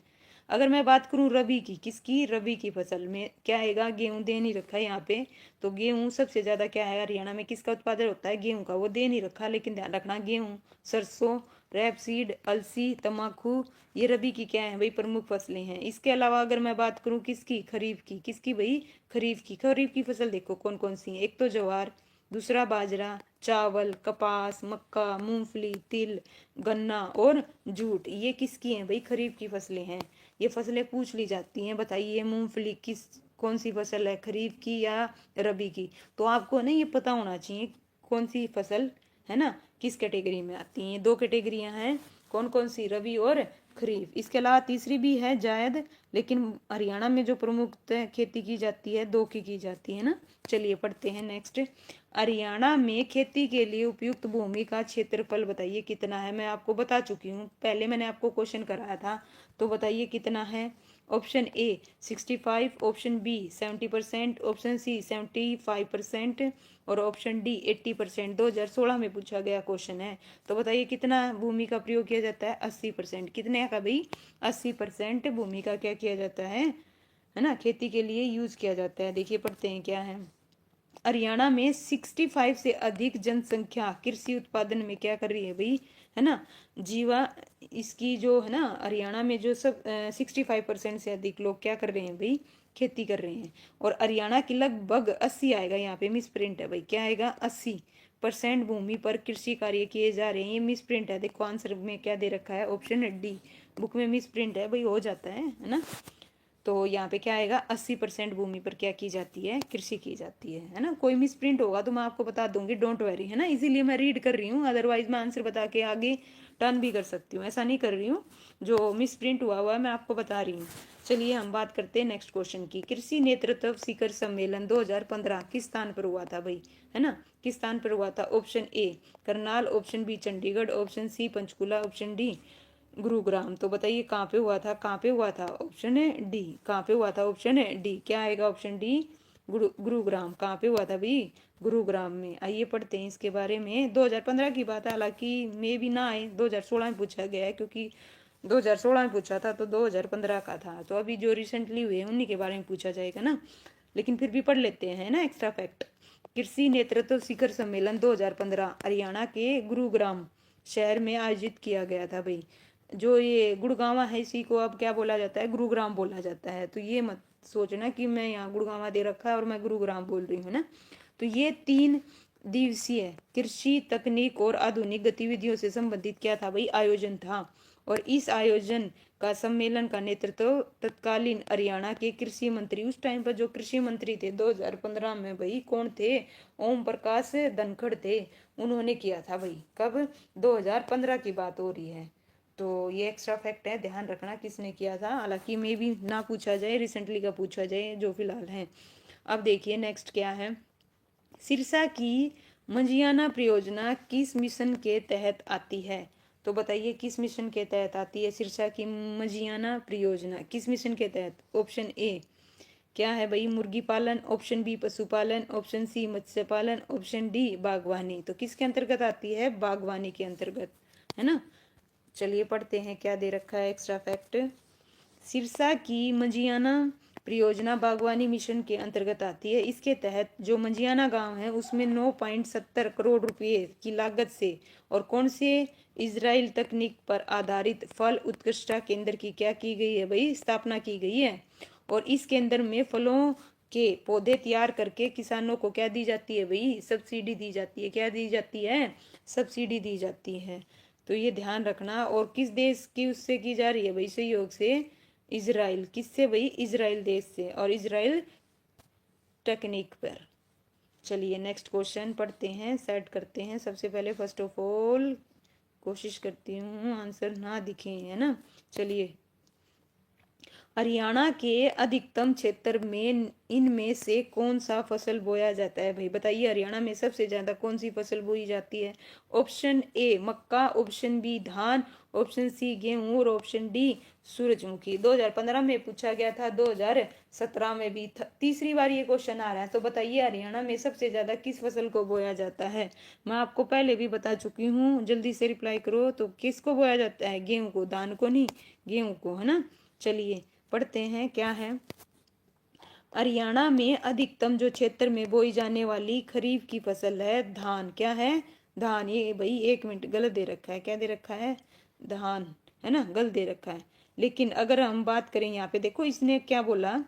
अगर मैं बात करूं रबी की, किसकी, रबी की फसल में क्या आएगा, गेहूं दे नहीं रखा है यहाँ पे, तो गेहूं सबसे ज्यादा क्या है हरियाणा में किसका उत्पादन होता है गेहूं का, वो दे नहीं रखा, लेकिन ध्यान रखना गेहूं, सरसों, रेपसीड, अलसी, तम्बाकू, ये रबी की क्या है भाई प्रमुख फसलें हैं। इसके अलावा अगर मैं बात करूं किसकी, खरीफ की, किसकी भाई खरीफ की, खरीफ की फसल देखो कौन कौन सी है, एक तो ज्वार, दूसरा बाजरा, चावल, कपास, मक्का, मूंगफली, तिल, गन्ना और जूट, ये किसकी हैं भाई खरीफ की फसलें हैं। ये फसलें पूछ ली जाती हैं, बताइए मूंगफली किस कौन सी फसल है, खरीफ की या रबी की। तो आपको ना ये पता होना चाहिए कौन सी फसल है ना किस कैटेगरी में आती हैं। दो कैटेगरियां हैं कौन कौन सी, रबी और खरीफ। इसके अलावा तीसरी भी है जायद, लेकिन हरियाणा में जो प्रमुख खेती की जाती है दो की जाती है ना। चलिए पढ़ते हैं नेक्स्ट। हरियाणा में खेती के लिए उपयुक्त भूमि का क्षेत्रफल बताइए कितना है। मैं आपको बता चुकी हूँ, पहले मैंने आपको क्वेश्चन कराया था, तो बताइए कितना है। Option A 65, option B 70%, option C 75% और ऑप्शन डी 80%। 2016 में पूछा गया क्वेश्चन है। तो बताइए कितना भूमि का प्रयोग किया जाता है। 80%। कितने का भाई? 80% भूमि का क्या किया जाता है ना, खेती के लिए यूज किया जाता है। देखिए पढ़ते हैं क्या है। हरियाणा में 65 से अधिक जनसंख्या कृषि उत्पादन में क्या कर रही है भाई, है ना, जीवा इसकी जो है ना, हरियाणा में जो सब 65% से अधिक लोग क्या कर रहे हैं भाई, खेती कर रहे हैं। और हरियाणा की लगभग 80 आएगा, यहाँ पे मिस प्रिंट है भाई, क्या आएगा 80% भूमि पर कृषि कार्य किए जा रहे हैं। ये मिस प्रिंट है, देखो आंसर में क्या दे रखा है, ऑप्शन डी। बुक में मिस प्रिंट है भाई, हो जाता है ना। तो यहाँ पे क्या आएगा, 80% भूमि पर क्या की जाती है, कृषि की जाती है ना। कोई मिस प्रिंट होगा तो मैं आपको बता दूंगी, डोंट वेरी, है ना। इसीलिए मैं रीड कर रही हूँ, अदरवाइज मैं आंसर बता के आगे टर्न भी कर सकती हूँ, ऐसा नहीं कर रही हूँ। जो मिस प्रिंट हुआ है मैं आपको बता रही हूँ। चलिए हम बात करते हैं नेक्स्ट क्वेश्चन की। कृषि नेतृत्व शिखर सम्मेलन 2015 किस स्थान पर हुआ था भाई, है ना, किस स्थान पर हुआ था। Option A Karnal, option B Chandigarh, option C Panchkula, option D Gurugram. तो बताइए कहाँ पे हुआ था, कहाँ पे हुआ था। ऑप्शन है डी, कहाँ पे हुआ था, ऑप्शन है डी, क्या आएगा ऑप्शन डी, गुरुग्राम। कहाँ पे हुआ था भाई, गुरुग्राम में। आइए पढ़ते हैं इसके बारे में। 2015 की बात है, हालांकि मे भी ना आए, 2016 में पूछा गया है, क्योंकि 2016 में पूछा था तो 2015 का था, तो अभी जो रिसेंटली हुए हैं उन्हीं के बारे में पूछा जाएगा ना। लेकिन फिर भी पढ़ लेते हैं ना, एक्स्ट्रा फैक्ट। कृषि नेतृत्व शिखर सम्मेलन 2015 हरियाणा के गुरुग्राम शहर में आयोजित किया गया था भाई। जो ये गुड़गांवा है इसी को अब क्या बोला जाता है, गुरुग्राम बोला जाता है। तो ये मत सोचना कि मैं यहाँ गुड़गांवा दे रखा है और मैं गुरुग्राम बोल रही हूँ ना। तो ये 3 दिवसीय कृषि तकनीक और आधुनिक गतिविधियों से संबंधित क्या था भाई, आयोजन था। और इस आयोजन का सम्मेलन का नेतृत्व तत्कालीन हरियाणा के कृषि मंत्री, उस टाइम पर जो कृषि मंत्री थे 2015 में भाई, कौन थे, ओम प्रकाश धनखड़ थे, उन्होंने किया था भाई। कब, 2015 की बात हो रही है। तो ये एक्स्ट्रा फैक्ट है, ध्यान रखना किसने किया था। हालांकि मे भी ना पूछा जाए, रिसेंटली का पूछा जाए जो फिलहाल है। अब देखिए नेक्स्ट क्या है। सिरसा की मंजियाना परियोजना किस मिशन के तहत आती है। तो बताइए किस मिशन के तहत आती है सिरसा की मंजियाना परियोजना, किस मिशन के तहत। ऑप्शन ए क्या है भाई, मुर्गी पालन, ऑप्शन बी पशुपालन, ऑप्शन सी मत्स्य पालन, ऑप्शन डी बागवानी। तो किसके अंतर्गत आती है, बागवानी के अंतर्गत, है ना। चलिए पढ़ते हैं क्या दे रखा है एक्स्ट्रा फैक्ट। सिरसा की मंजियाना परियोजना बागवानी मिशन के अंतर्गत आती है। इसके तहत जो मंजियाना गांव है उसमें 9.70 करोड़ रुपए की लागत से और कौन से इजराइल तकनीक पर आधारित फल उत्कृष्टता केंद्र की क्या की गई है भाई, स्थापना की गई है। और इस केंद्र में फलों के पौधे तैयार करके किसानों को क्या दी जाती है भाई, सब्सिडी दी जाती है। क्या दी जाती है, सब्सिडी दी जाती है। तो ये ध्यान रखना। और किस देश की उससे की जा रही है भाई, सहयोग से इजराइल, किससे भाई, इजराइल देश से, और इजराइल टेक्निक पर। चलिए नेक्स्ट क्वेश्चन पढ़ते हैं, सेट करते हैं। सबसे पहले फर्स्ट ऑफ ऑल कोशिश करती हूँ आंसर ना दिखे, है ना। चलिए, हरियाणा के अधिकतम क्षेत्र में इनमें से कौन सा फसल बोया जाता है भाई, बताइए हरियाणा में सबसे ज्यादा कौन सी फसल बोई जाती है। ऑप्शन ए मक्का, ऑप्शन बी धान, ऑप्शन सी गेहूं और ऑप्शन डी सूरजमुखी। 2015 में पूछा गया था, 2017 में भी तीसरी बार ये क्वेश्चन आ रहा है। तो बताइए हरियाणा में सबसे ज्यादा किस फसल को बोया जाता है। मैं आपको पहले भी बता चुकी हूँ, जल्दी से रिप्लाई करो। तो किसको बोया जाता है, गेहूं को, धान को नहीं, गेहूं को, है ना। चलिए पढ़ते हैं क्या है। हरियाणा में अधिकतम जो क्षेत्र में बोई जाने वाली खरीफ की फसल है धान, क्या है, धान। ये भाई 1 मिनट, गलत दे रखा है, क्या दे रखा है, धान, है ना, गलत दे रखा है। लेकिन अगर हम बात करें यहाँ पे, देखो इसने क्या बोला,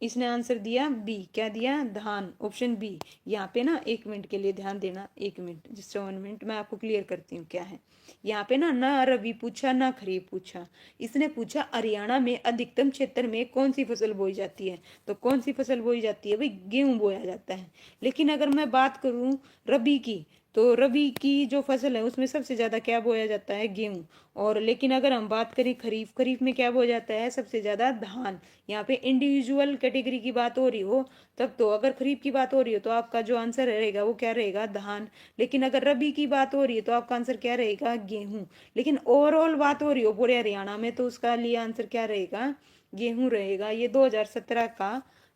इसने आंसर दिया बी, क्या दिया, धान, ऑप्शन बी। यहाँ पे ना 1 मिनट के लिए ध्यान देना, 1 मिनट, जिस 1 मिनट मैं आपको क्लियर करती हूँ क्या है। यहाँ पे ना रबी पूछा ना खरीफ पूछा, इसने पूछा हरियाणा में अधिकतम क्षेत्र में कौन सी फसल बोई जाती है। तो कौन सी फसल बोई जाती है भाई, गेहूं बोया जाता है। लेकिन अगर मैं बात करूं रबी की, तो रबी की जो फसल है उसमें सबसे ज्यादा क्या बोया जाता है, गेहूं। और लेकिन अगर हम बात करें खरीफ, खरीफ में क्या बोया जाता है सबसे ज्यादा, धान। यहाँ पे इंडिविजुअल कैटेगरी की बात हो रही हो तब तो, अगर खरीफ की बात हो रही हो तो आपका जो आंसर रहेगा वो क्या रहेगा, धान। लेकिन अगर रबी की बात हो रही है तो आपका आंसर क्या रहेगा, गेहूं। लेकिन ओवरऑल बात हो रही हो पूरे हरियाणा में तो उसका लिए आंसर क्या रहेगा, गेहूं रहेगा। ये 2017 का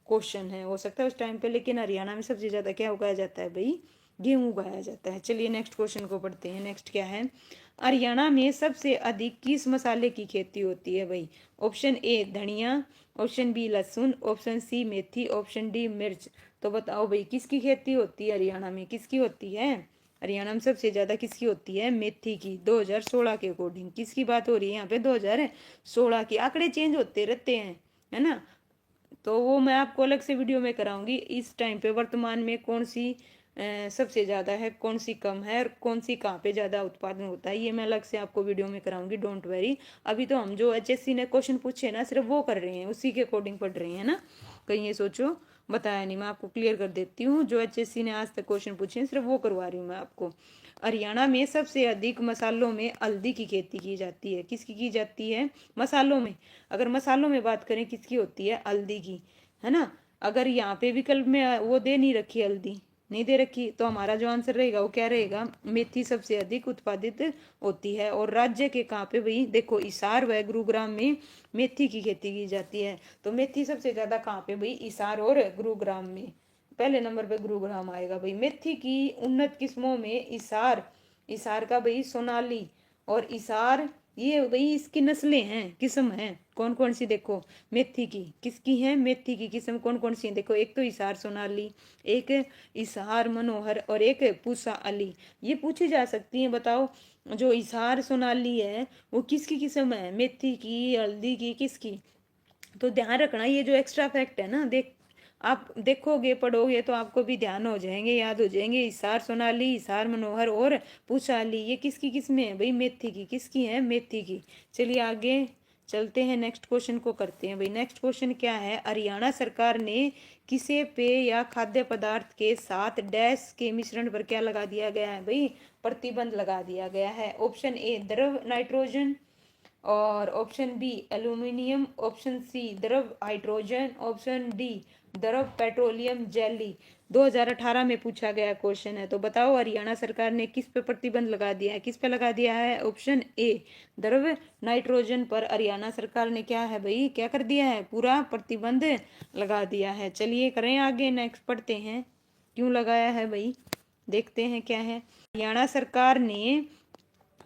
क्वेश्चन है, हो सकता है उस टाइम पे, लेकिन हरियाणा में सबसे ज्यादा क्या उगाया जाता है भाई, गेहूं उगाया जाता है। चलिए नेक्स्ट क्वेश्चन को पढ़ते हैं। नेक्स्ट क्या है, हरियाणा में सबसे अधिक किस मसाले की खेती होती है भाई। ऑप्शन ए धनिया, ऑप्शन बी लहसुन, ऑप्शन सी मेथी, ऑप्शन डी मिर्च। तो बताओ भाई किसकी खेती होती है हरियाणा में, किसकी होती है, हरियाणा में सबसे ज्यादा किसकी होती है, मेथी की। 2016 के अकॉर्डिंग किसकी बात हो रही है यहाँ पे, 2016 की। आंकड़े चेंज होते रहते हैं, है ना, तो वो मैं आपको अलग से वीडियो में कराऊंगी। इस टाइम पे वर्तमान में कौन सी सबसे ज्यादा है, कौन सी कम है, और कौन सी कहाँ पे ज्यादा उत्पादन होता है, ये मैं अलग से आपको वीडियो में कराऊंगी, डोंट वेरी। अभी तो हम जो एचएससी ने क्वेश्चन पूछे ना सिर्फ वो कर रहे हैं, उसी के अकॉर्डिंग पढ़ रहे हैं ना, कहीं ये सोचो बताया नहीं। मैं आपको क्लियर कर देती हूँ, जो एचएससी ने आज तक क्वेश्चन पूछे हैं सिर्फ वो करवा रही हूँ मैं आपको। हरियाणा में सबसे अधिक मसालों में हल्दी की खेती की जाती है, किसकी की जाती है, मसालों में। अगर मसालों में बात करें किसकी होती है, हल्दी की, है ना। अगर यहाँ पे विकल्प में वो दे नहीं रखी, हल्दी नहीं दे रखी, तो हमारा जो आंसर रहेगा वो क्या रहेगा, मेथी सबसे अधिक उत्पादित होती है। और राज्य के कहाँ पे भाई, देखो हिसार व गुरुग्राम में मेथी की खेती की जाती है। तो मेथी सबसे ज्यादा कहाँ पे भाई, हिसार और गुरुग्राम में। पहले नंबर पे गुरुग्राम आएगा भाई। मेथी की उन्नत किस्मों में हिसार, हिसार का भाई सोनाली और हिसार, ये भाई इसकी नस्लें हैं, किस्म हैं कौन कौन सी, देखो मेथी की किसकी है, मेथी की किस्म कौन कौन सी है, देखो एक तो हिसार सोनाली, एक हिसार मनोहर, और एक पूसा अली। ये पूछी जा सकती है, बताओ जो हिसार सोनाली है वो किसकी किस्म है, मेथी की, हल्दी की, किसकी। तो ध्यान रखना, ये जो एक्स्ट्रा फैक्ट है ना, देख आप देखोगे पढ़ोगे तो आपको भी ध्यान हो जाएंगे, याद हो जाएंगे। हिसार सोनाली, हिसार मनोहर और पूछाली, ये किसकी किस्में है भाई, मेथी की, किसकी है, मेथी की। चलिए आगे चलते हैं, नेक्स्ट क्वेश्चन को करते हैं भाई। नेक्स्ट क्वेश्चन क्या है, हरियाणा सरकार ने किसे पेय या खाद्य पदार्थ के साथ डैश के मिश्रण पर क्या लगा दिया गया है भाई, प्रतिबंध लगा दिया गया है। ऑप्शन ए द्रव नाइट्रोजन, और option B aluminium, option C द्रव हाइड्रोजन, ऑप्शन डी द्रव पेट्रोलियम जेली। 2018 में पूछा गया क्वेश्चन है, तो बताओ हरियाणा सरकार ने किस पे प्रतिबंध लगा दिया है, किस पे लगा दिया है। ऑप्शन ए द्रव नाइट्रोजन पर हरियाणा सरकार ने क्या है भाई, क्या कर दिया है, पूरा प्रतिबंध लगा दिया है। चलिए करें आगे, नेक्स्ट पढ़ते हैं क्यों लगाया है भाई, देखते हैं क्या है। हरियाणा सरकार ने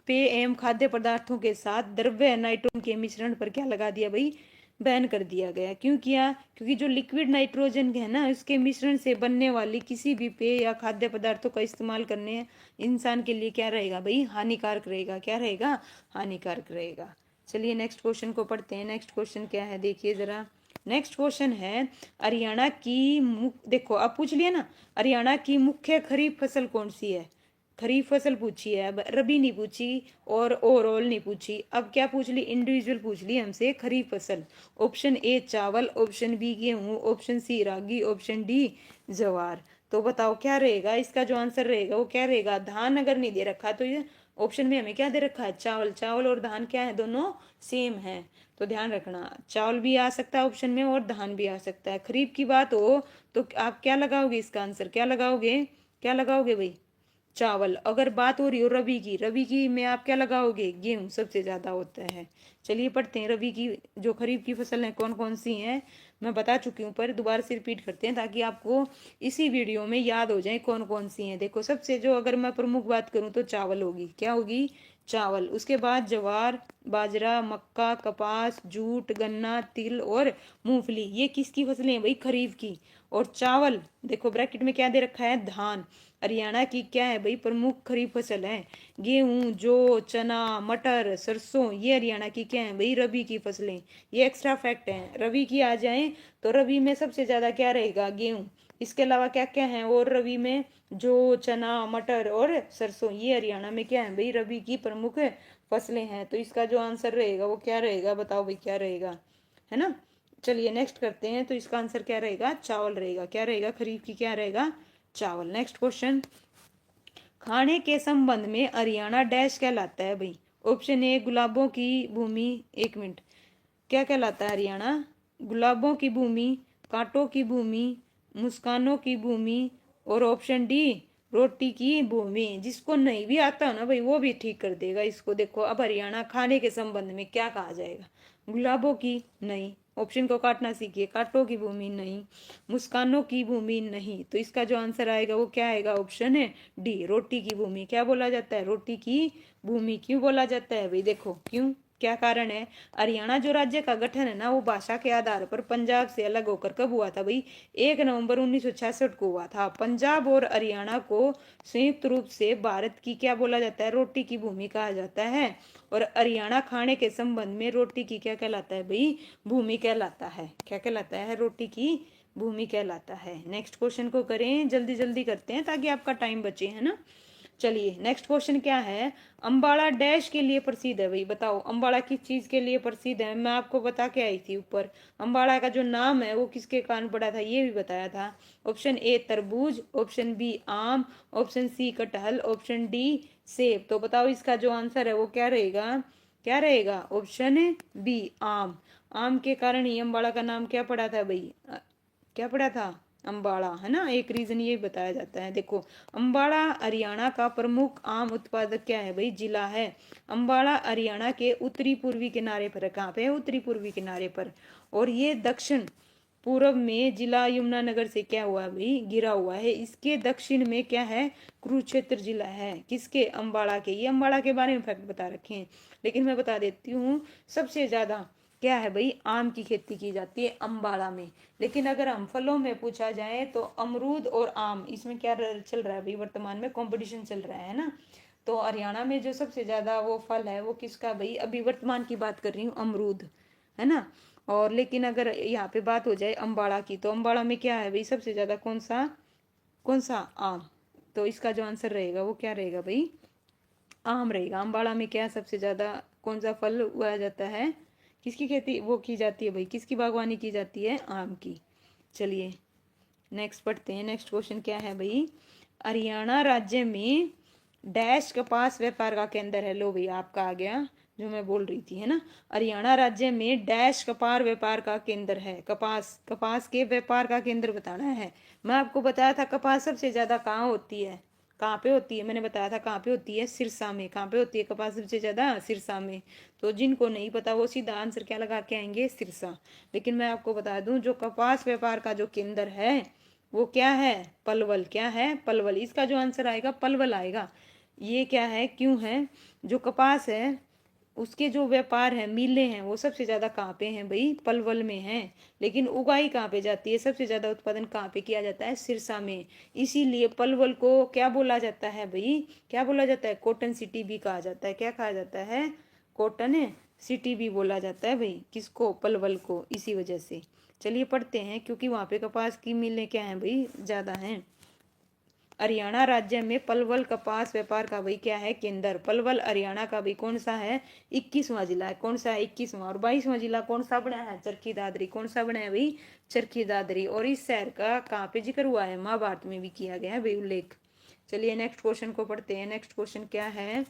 पेय एवं खाद्य पदार्थों के साथ द्रव्य नाइट्रोजन के मिश्रण पर क्या लगा दिया भाई, बैन कर दिया गया। क्यों किया, क्योंकि जो लिक्विड नाइट्रोजन है ना, उसके मिश्रण से बनने वाली किसी भी पेय या खाद्य पदार्थों का इस्तेमाल करने इंसान के लिए क्या रहेगा भाई, हानिकारक रहेगा, क्या रहेगा, हानिकारक रहेगा। चलिए नेक्स्ट क्वेश्चन को पढ़ते हैं। नेक्स्ट क्वेश्चन क्या है देखिए जरा। नेक्स्ट क्वेश्चन है, हरियाणा की देखो अब पूछ लिया ना, हरियाणा की मुख्य खरीफ फसल कौन सी है। खरीफ फसल पूछी है, अब रबी नहीं पूछी और ओवरऑल नहीं पूछी, अब क्या पूछ ली, इंडिविजुअल पूछ ली हमसे खरीफ फसल। ऑप्शन ए चावल, ऑप्शन बी गेहूं, ऑप्शन सी रागी, ऑप्शन डी ज्वार। तो बताओ क्या रहेगा इसका जो आंसर रहेगा वो क्या रहेगा, धान। अगर नहीं दे रखा तो ये ऑप्शन में हमें क्या दे रखा है, चावल। चावल और धान क्या है, दोनों सेम है, तो ध्यान रखना, चावल भी आ सकता है ऑप्शन में और धान भी आ सकता है। खरीफ की बात हो तो आप क्या लगाओगे, इसका आंसर क्या लगाओगे, क्या लगाओगे भाई, चावल। अगर बात हो रही हो रबी की, रबी की में आप क्या लगाओगे, गेहूं सबसे ज्यादा होता है। चलिए पढ़ते हैं रबी की, जो खरीफ की फसल है कौन कौन सी हैं, मैं बता चुकी हूँ पर दोबारा से रिपीट करते हैं ताकि आपको इसी वीडियो में याद हो जाए कौन कौन सी हैं। देखो सबसे जो अगर मैं प्रमुख बात करूँ तो चावल होगी, क्या होगी, चावल। उसके बाद ज्वार, बाजरा, मक्का, कपास, जूट, गन्ना, तिल और मूंगफली, ये किसकी फसलें हैं भाई, खरीफ की। और चावल देखो ब्रैकेट में क्या दे रखा है, धान। हरियाणा की क्या है भाई, प्रमुख खरीफ फसल है। गेहूं, जौ, चना, मटर, सरसों, ये हरियाणा की क्या है भाई, रबी की फसलें। ये एक्स्ट्रा फैक्ट है। रबी की आ जाए तो रबी में सबसे ज्यादा क्या रहेगा, गेहूं। इसके अलावा क्या क्या है और रबी में, जौ, चना, मटर और सरसों, ये हरियाणा में क्या है भाई, रबी की प्रमुख फसलें हैं। तो इसका जो आंसर रहेगा वो क्या रहेगा, बताओ भाई क्या रहेगा, है ना। चलिए नेक्स्ट करते हैं, तो इसका आंसर क्या रहेगा, चावल रहेगा, क्या रहेगा, खरीफ की क्या रहेगा, चावल। नेक्स्ट क्वेश्चन, खाने के संबंध में हरियाणा डैश कहलाता है भाई। ऑप्शन ए गुलाबों की भूमि, एक मिनट, क्या कहलाता है हरियाणा? गुलाबों की भूमि, कांटों की भूमि, मुस्कानों की भूमि, और ऑप्शन डी रोटी की भूमि। जिसको नहीं भी आता ना भाई वो भी ठीक कर देगा इसको। देखो अब हरियाणा खाने के संबंध में क्या कहा जाएगा? गुलाबों की नहीं, ऑप्शन को काटना सीखिए। कांटों की भूमि नहीं, मुस्कानों की भूमि नहीं, तो इसका जो आंसर आएगा वो क्या आएगा? ऑप्शन है डी रोटी की भूमि। क्या बोला जाता है? रोटी की भूमि। क्यों बोला जाता है भाई? देखो क्यों, क्या कारण है? हरियाणा जो राज्य का गठन है ना वो भाषा के आधार पर पंजाब से अलग होकर कब हुआ था भाई? 1 नवंबर 1966 को हुआ था। पंजाब और हरियाणा को संयुक्त रूप से भारत की क्या बोला जाता है? रोटी की भूमि कहा जाता है। और हरियाणा खाने के संबंध में रोटी की क्या कहलाता है भाई? भूमि कहलाता है। क्या कहलाता है? रोटी की भूमि कहलाता है। नेक्स्ट क्वेश्चन को करें, जल्दी जल्दी करते हैं ताकि आपका टाइम बचे, है ना। चलिए नेक्स्ट क्वेश्चन क्या है? अंबाला डैश के लिए प्रसिद्ध है भाई? बताओ अंबाला किस चीज के लिए प्रसिद्ध है? मैं आपको बता के आई थी ऊपर। अंबाला का जो नाम है वो किसके कारण पड़ा था ये भी बताया था। ऑप्शन ए तरबूज, ऑप्शन बी आम, ऑप्शन सी कटहल, ऑप्शन डी सेब। तो बताओ इसका जो आंसर है वो क्या रहेगा? क्या रहेगा? ऑप्शन बी आम। आम के कारण ही अंबाला का नाम क्या पड़ा था भाई? क्या पड़ा था? अंबाला, है ना। एक रीजन ये बताया जाता है। देखो अंबाला हरियाणा का प्रमुख आम उत्पादक क्या है भाई? जिला है। अंबाला हरियाणा के उत्तरी पूर्वी किनारे पर है। कहाँ पे है? उत्तरी पूर्वी किनारे पर। और ये दक्षिण पूर्व में जिला यमुनानगर से क्या हुआ भाई? घिरा हुआ है। इसके दक्षिण में क्या है? कुरुक्षेत्र जिला है। किसके? अंबाला के। ये अंबाला के बारे में फैक्ट बता रखे हैं, लेकिन मैं बता देती हूँ सबसे ज्यादा क्या है भाई? आम की खेती की जाती है अंबाला में। लेकिन अगर हम फलों में पूछा जाए तो अमरूद और आम, इसमें क्या चल रहा है भाई? वर्तमान में कंपटीशन चल रहा है ना। तो हरियाणा में जो सबसे ज्यादा वो फल है वो किसका भाई? अभी वर्तमान की बात कर रही हूँ, अमरूद, है ना। और लेकिन अगर यहाँ पे बात हो जाए अंबाला की, तो अंबाला में क्या है भाई? सबसे ज्यादा कौन सा? कौन सा? आम। तो इसका जो आंसर रहेगा वो क्या रहेगा भाई? आम रहेगा। अंबाला में क्या सबसे ज्यादा कौन सा फल उगाया जाता है? किसकी खेती वो की जाती है भाई? किसकी बागवानी की जाती है? आम की। चलिए नेक्स्ट पढ़ते हैं। नेक्स्ट क्वेश्चन क्या है भाई? हरियाणा राज्य में डैश कपास व्यापार का केंद्र है। लो भाई आपका आ गया जो मैं बोल रही थी, है ना। हरियाणा राज्य में डैश कपास व्यापार का केंद्र है। कपास, कपास के व्यापार का केंद्र बताना है। मैं आपको बताया था कपास सबसे ज्यादा कहाँ होती है? कहाँ पे होती है? मैंने बताया था कहाँ पे होती है? सिरसा में। कहाँ पे होती है कपास सबसे ज्यादा? सिरसा में। तो जिनको नहीं पता वो सीधा आंसर क्या लगा के आएंगे? सिरसा। लेकिन मैं आपको बता दूं जो कपास व्यापार का जो केंद्र है वो क्या है? पलवल। क्या है? पलवल। इसका जो आंसर आएगा पलवल आएगा। ये क्या है? क्यों है? जो कपास है उसके जो व्यापार है, मिले हैं, वो सबसे ज्यादा कहाँ पे हैं भाई? पलवल में हैं। लेकिन उगाई कहाँ पे जाती है? सबसे ज्यादा उत्पादन कहाँ पे किया जाता है? सिरसा में। इसीलिए पलवल को क्या बोला जाता है भाई? क्या बोला जाता है? कॉटन सिटी भी कहा जाता है। क्या कहा जाता है? कॉटन सिटी भी बोला जाता है भाई। किसको? पलवल को। इसी वजह से। चलिए पढ़ते हैं, क्योंकि वहां पे कपास की मिलें क्या है भाई? ज्यादा हैं। हरियाणा राज्य में पलवल कपास व्यापार का भाई क्या है? केंद्र। पलवल हरियाणा का भाई कौन सा है? 21वां जिला है। कौन सा है? 21वां। और 22वां जिला कौन सा बना है? चरखी दादरी। कौन सा बना है भाई? चरखी दादरी। और इस शहर का कहाँ पे जिक्र हुआ है? महाभारत में भी किया गया है भाई उल्लेख। चलिए नेक्स्ट क्वेश्चन को पढ़ते हैं। नेक्स्ट क्वेश्चन क्या है?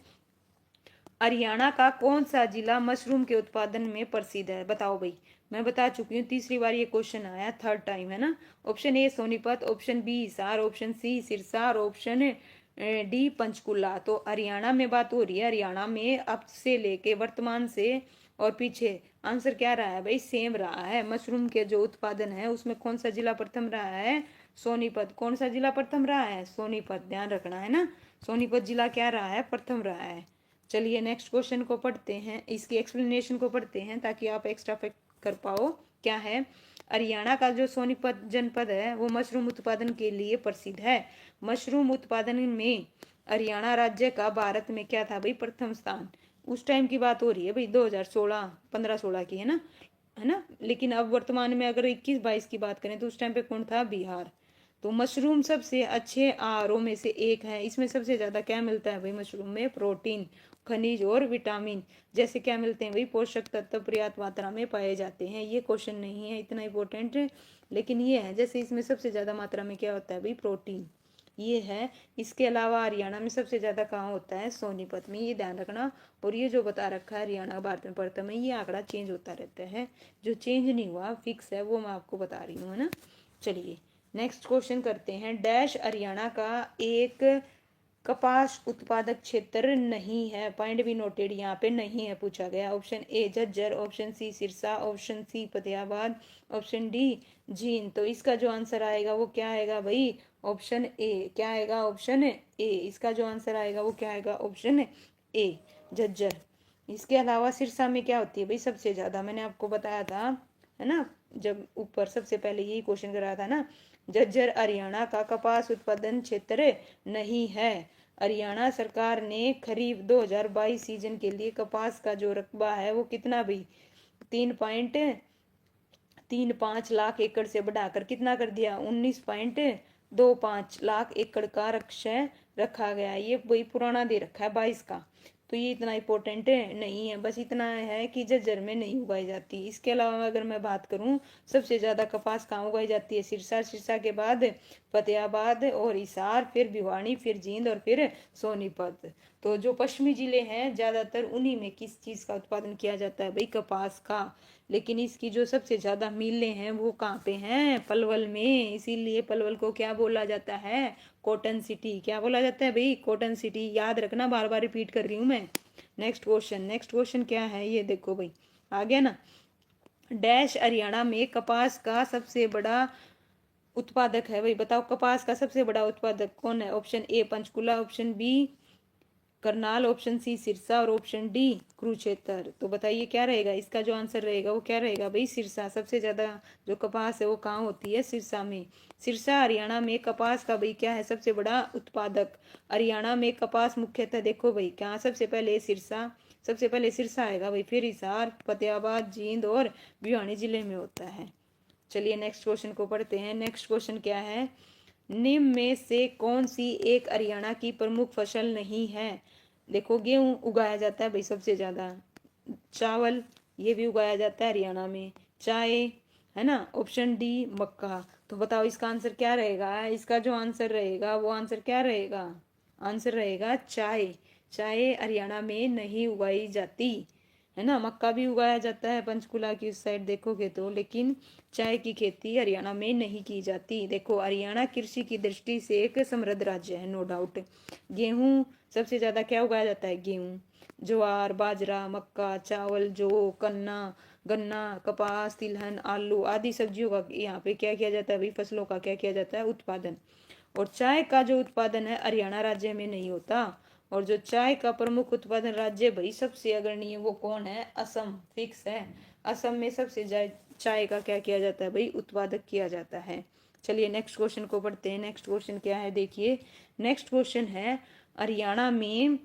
हरियाणा का कौन सा जिला मशरूम के उत्पादन में प्रसिद्ध है? बताओ भाई। मैं बता चुकी हूँ, तीसरी बार ये क्वेश्चन आया, थर्ड टाइम, है ना। Option A Sonipat, option B Hisar, option C Sirsa और ऑप्शन डी पंचकुला। तो हरियाणा में बात हो रही है। हरियाणा में अब से लेके वर्तमान से और पीछे आंसर क्या रहा है भाई? सेम रहा है। मशरूम के जो उत्पादन है उसमें कौन सा जिला प्रथम रहा है? सोनीपत। कौन सा जिला प्रथम रहा है? सोनीपत। ध्यान रखना है ना, सोनीपत जिला क्या रहा है? प्रथम रहा है। चलिए नेक्स्ट क्वेश्चन को पढ़ते हैं, इसकी एक्सप्लेनेशन को पढ़ते हैं ताकि आप एक्स्ट्रा फैक्ट कर पाओ। क्या है? हरियाणा का जो सोनीपत जनपद है वो मशरूम उत्पादन के लिए प्रसिद्ध है। मशरूम उत्पादन में हरियाणा राज्य का भारत में क्या था भाई? प्रथम स्थान। उस टाइम की बात हो रही है भाई, 2016 15-16 की, है ना। लेकिन अब वर्तमान में अगर 21-22 की बात करें तो उस टाइम पे कौन था? बिहार। तो मशरूम सबसे अच्छे आहारों में से एक है। इसमें सबसे ज्यादा क्या मिलता है भाई? मशरूम में प्रोटीन, खनिज और विटामिन जैसे क्या मिलते हैं भाई? पोषक तत्व पर्याप्त मात्रा में पाए जाते हैं। ये क्वेश्चन नहीं है इतना इंपॉर्टेंट, लेकिन ये है जैसे इसमें सबसे ज्यादा मात्रा में क्या होता है भाई? प्रोटीन। ये है। इसके अलावा हरियाणा में सबसे ज्यादा कहाँ होता है, सोनीपत में, ये ध्यान रखना। और ये जो बता रखा है हरियाणा भारत में प्रथम है, ये आंकड़ा चेंज होता रहता है, जो चेंज नहीं हुआ फिक्स है वो मैं आपको बता रही हूँ, है ना। चलिए नेक्स्ट क्वेश्चन करते हैं। डैश हरियाणा का एक कपास उत्पादक क्षेत्र नहीं है, पॉइंट भी नोटेड यहाँ पे नहीं है पूछा गया। Option A Jhajjar, option C Sirsa, option C Fatehabad, option D Jind. तो इसका जो आंसर आएगा वो क्या आएगा भाई, ऑप्शन ए। क्या आएगा, ऑप्शन ए। इसका जो आंसर आएगा वो क्या आएगा, ऑप्शन ए झज्जर। इसके अलावा सिरसा में क्या होती है भाई सबसे ज्यादा, मैंने आपको बताया था, है ना, जब ऊपर सबसे पहले यही क्वेश्चन कराया था ना। झज्जर हरियाणा का कपास उत्पादन क्षेत्र नहीं है। हरियाणा सरकार ने खरीफ 2022 सीजन के लिए कपास का जो रकबा है वो कितना भी 3.35 लाख एकड़ से बढ़ाकर कितना कर दिया, 19.25 लाख एकड़ का लक्ष्य रखा गया है। ये वही पुराना दे रखा है 22 का, तो ये इतना इम्पोर्टेंट नहीं है। बस इतना है कि झज्जर में नहीं उगाई जाती। इसके अलावा अगर मैं बात करूं सबसे ज्यादा कपास कहाँ उगाई जाती है, सिरसा, सिरसा के बाद फतेहाबाद और हिसार, फिर भिवानी, फिर जींद और फिर सोनीपत। तो जो पश्चिमी जिले हैं ज्यादातर उन्हीं में किस चीज का उत्पादन किया जाता है भाई, कपास का। लेकिन इसकी जो सबसे ज्यादा मिलें हैं वो कहाँ पे हैं, पलवल में। इसीलिए पलवल को क्या बोला जाता है, कॉटन सिटी। क्या बोला जाता है भाई, कॉटन सिटी। याद रखना, बार बार रिपीट कर रही हूँ मैं। नेक्स्ट क्वेश्चन, नेक्स्ट क्वेश्चन क्या है ये देखो भाई, आ गया ना। डैश हरियाणा में कपास का सबसे बड़ा उत्पादक है भाई, बताओ कपास का सबसे बड़ा उत्पादक कौन है। Option A Panchkula, option B Karnal, option C Sirsa और ऑप्शन डी कुरुक्षेत्र। तो बताइए क्या रहेगा, इसका जो आंसर रहेगा वो क्या रहेगा भाई, सिरसा। सबसे ज्यादा जो कपास है वो कहाँ होती है, सिरसा में। सिरसा हरियाणा में कपास का भाई क्या है, सबसे बड़ा उत्पादक। हरियाणा में कपास मुख्यतः देखो भाई क्या, सबसे पहले सिरसा, सबसे पहले सिरसा आएगा भाई, फिर हिसार, फतेहाबाद, जींद और भिवानी जिले में होता है। चलिए नेक्स्ट क्वेश्चन को पढ़ते हैं। नेक्स्ट क्वेश्चन क्या है, निम्न में से कौन सी एक हरियाणा की प्रमुख फसल नहीं है। देखो गेहूं उगाया जाता है भाई सबसे ज्यादा, चावल ये भी उगाया जाता है हरियाणा में, चाय, है ना, ऑप्शन डी मक्का। तो बताओ इसका आंसर क्या रहेगा, इसका जो आंसर रहेगा वो आंसर क्या रहेगा, आंसर रहेगा चाय। चाय हरियाणा में नहीं उगाई जाती, है ना। मक्का भी उगाया जाता है पंचकुला की उस साइड देखोगे तो, लेकिन चाय की खेती हरियाणा में नहीं की जाती। देखो हरियाणा कृषि की दृष्टि से एक समृद्ध राज्य है, नो डाउट। गेहूं सबसे ज्यादा क्या उगाया जाता है, गेहूं, ज्वार, बाजरा, मक्का, चावल, जौ, गन्ना, गन्ना, कपास, तिलहन, आलू आदि सब्जियों का यहाँ पे क्या किया जाता है भाई, फसलों का क्या किया जाता है, उत्पादन। और चाय का जो उत्पादन है हरियाणा राज्य में नहीं होता। और जो चाय का प्रमुख उत्पादन राज्य भाई सबसे अग्रणी वो कौन है, असम, फिक्स है। असम में सबसे चाय का क्या किया जाता है भाई, उत्पादक किया जाता है। चलिए नेक्स्ट क्वेश्चन को पढ़ते हैं। नेक्स्ट क्वेश्चन क्या है देखिए, नेक्स्ट क्वेश्चन है हरियाणा में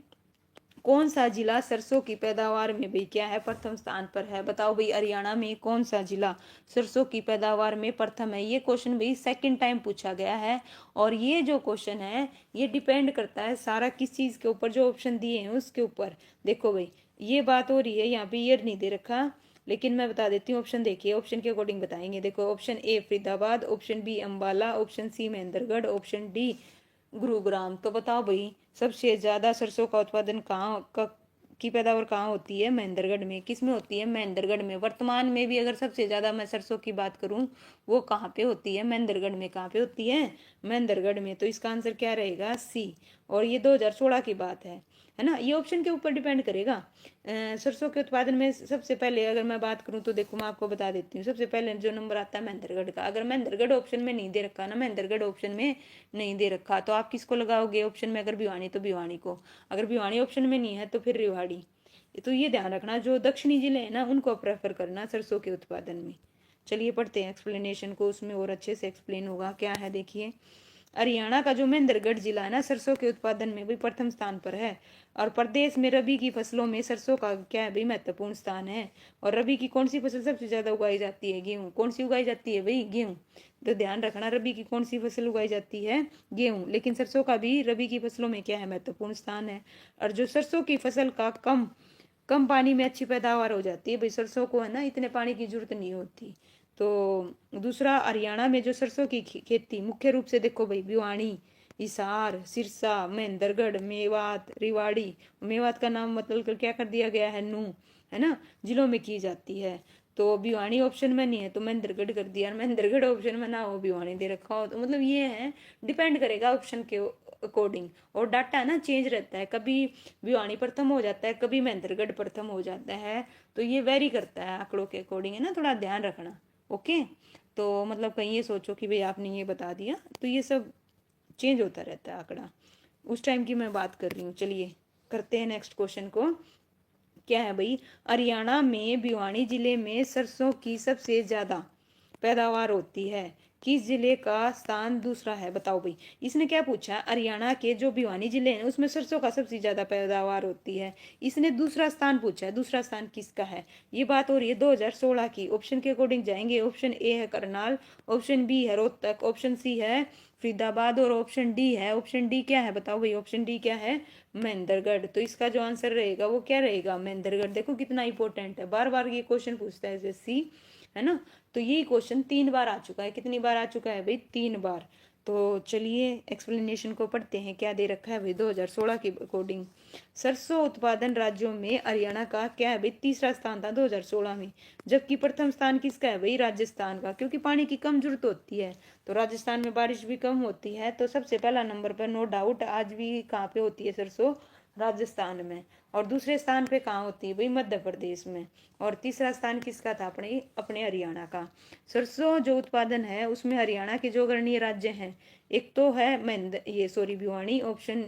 कौन सा जिला सरसों की पैदावार में भाई क्या है, प्रथम स्थान पर है। बताओ भाई हरियाणा में कौन सा जिला सरसों की पैदावार में प्रथम है। ये क्वेश्चन भाई सेकंड टाइम पूछा गया है। और ये जो क्वेश्चन है ये डिपेंड करता है सारा किस चीज के ऊपर, जो ऑप्शन दिए हैं उसके ऊपर। देखो भाई ये बात हो रही है, यहाँ पे ईयर नहीं दे रखा, लेकिन मैं बता देती हूँ ऑप्शन। देखिए ऑप्शन के अकॉर्डिंग बताएंगे। देखो option A Faridabad, option B Ambala, option C Mahendragarh, option D Gurugram. तो बताओ भाई सबसे ज्यादा सरसों का उत्पादन की पैदावार कहाँ होती है, महेंद्रगढ़ में। किस में होती है, महेंद्रगढ़ में। वर्तमान में भी अगर सबसे ज्यादा मैं सरसों की बात करूं वो कहाँ पे होती है, महेंद्रगढ़ में। कहाँ पे होती है, महेंद्रगढ़ में। तो इसका आंसर क्या रहेगा, सी। और ये 2016 की बात है ना। ये ऑप्शन के ऊपर डिपेंड करेगा। सरसों के उत्पादन में सबसे पहले अगर मैं बात करूं तो देखो मैं आपको बता देती हूँ, सबसे पहले जो नंबर आता है महेंद्रगढ़ का। अगर महेंद्रगढ़ ऑप्शन में नहीं दे रखा ना, महेंद्रगढ़ ऑप्शन में नहीं दे रखा तो आप किसको लगाओगे ऑप्शन में, अगर भिवानी तो भिवानी को, अगर भिवानी ऑप्शन में नहीं है तो फिर रेवाड़ी। तो ये ध्यान रखना, जो दक्षिणी जिले हैं ना उनको प्रेफर करना सरसों के उत्पादन में। चलिए पढ़ते हैं एक्सप्लेनेशन को, उसमें और अच्छे से एक्सप्लेन होगा। क्या है देखिए, हरियाणा का जो महेंद्रगढ़ जिला है ना सरसों के उत्पादन में भी प्रथम स्थान पर है। और प्रदेश में रबी की फसलों में सरसों का क्या है भाई, महत्वपूर्ण स्थान है। और रबी की कौन सी फसल सबसे ज्यादा उगाई जाती है, गेहूं। कौन सी उगाई जाती है भाई, गेहूं। तो ध्यान रखना, रबी की कौन सी फसल उगाई जाती है, गेहूं। लेकिन सरसों का भी रबी की फसलों में क्या है, महत्वपूर्ण स्थान है। और जो सरसों की फसल का कम कम पानी में अच्छी पैदावार हो जाती है भाई, सरसों को है ना इतने पानी की जरूरत नहीं होती। तो दूसरा, हरियाणा में जो सरसों की खेती मुख्य रूप से देखो भाई भिवानी, हिसार, सिरसा, महेंद्रगढ़, मेवात, रेवाड़ी। मेवात का नाम मतलब क्या कर दिया गया है, नू, है ना, जिलों में की जाती है। तो भिवानी ऑप्शन में नहीं है तो महेंद्रगढ़ कर दिया, महेंद्रगढ़ ऑप्शन में ना हो, भिवानी दे रखा हो, तो मतलब ये है, डिपेंड करेगा ऑप्शन के अकॉर्डिंग। और डाटा है ना चेंज रहता है, कभी भिवानी प्रथम हो जाता है, कभी महेंद्रगढ़ प्रथम हो जाता है, तो ये वेरी करता है आंकड़ों के अकॉर्डिंग, है ना, थोड़ा ध्यान रखना। ओके, तो मतलब कहीं ये सोचो कि भाई आपने ये बता दिया, तो ये सब चेंज होता रहता है आंकड़ा, उस टाइम की मैं बात कर रही हूँ। चलिए करते हैं नेक्स्ट क्वेश्चन को। क्या है भाई, हरियाणा में भिवानी जिले में सरसों की सबसे ज्यादा पैदावार होती है, किस जिले का स्थान दूसरा है, बताओ भाई। इसने क्या पूछा, हरियाणा के जो भिवानी जिले हैं उसमें सरसों का सबसे ज्यादा पैदावार होती है, इसने दूसरा स्थान पूछा है, दूसरा स्थान किसका है। ये बात हो रही है 2016 की। ऑप्शन के अकॉर्डिंग जाएंगे, ऑप्शन ए है करनाल, ऑप्शन बी है रोहतक, ऑप्शन सी है फरीदाबाद, और ऑप्शन डी है, ऑप्शन डी क्या है बताओ भाई, ऑप्शन डी क्या है, महेंद्रगढ़। तो इसका जो आंसर रहेगा वो क्या रहेगा, महेंद्रगढ़। देखो कितना इंपॉर्टेंट है, बार बार ये क्वेश्चन पूछता है एसएससी, है ना। तो ये क्वेश्चन 3 बार आ चुका है, कितनी बार आ चुका है भाई, 3 बार। तो चलिए एक्सप्लेनेशन को पढ़ते हैं, क्या दे रखा है भाई 2016 के अकॉर्डिंग। सरसों उत्पादन राज्यों में हरियाणा का क्या है भाई, तीसरा स्थान था 2016 में, जबकि प्रथम स्थान किसका है भाई, राजस्थान का, क्योंकि पानी की कम जरूरत होती है, तो राजस्थान में बारिश भी कम होती है, तो सबसे पहला नंबर पर नो डाउट आज भी कहाँ पे होती है सरसों, राजस्थान में। और दूसरे स्थान पे कहाँ होती है भाई, मध्य प्रदेश में। और तीसरा स्थान किसका था, अपने अपने हरियाणा का। सरसों जो उत्पादन है उसमें हरियाणा के जो गणनीय राज्य हैं, एक तो है भिवानी, ऑप्शन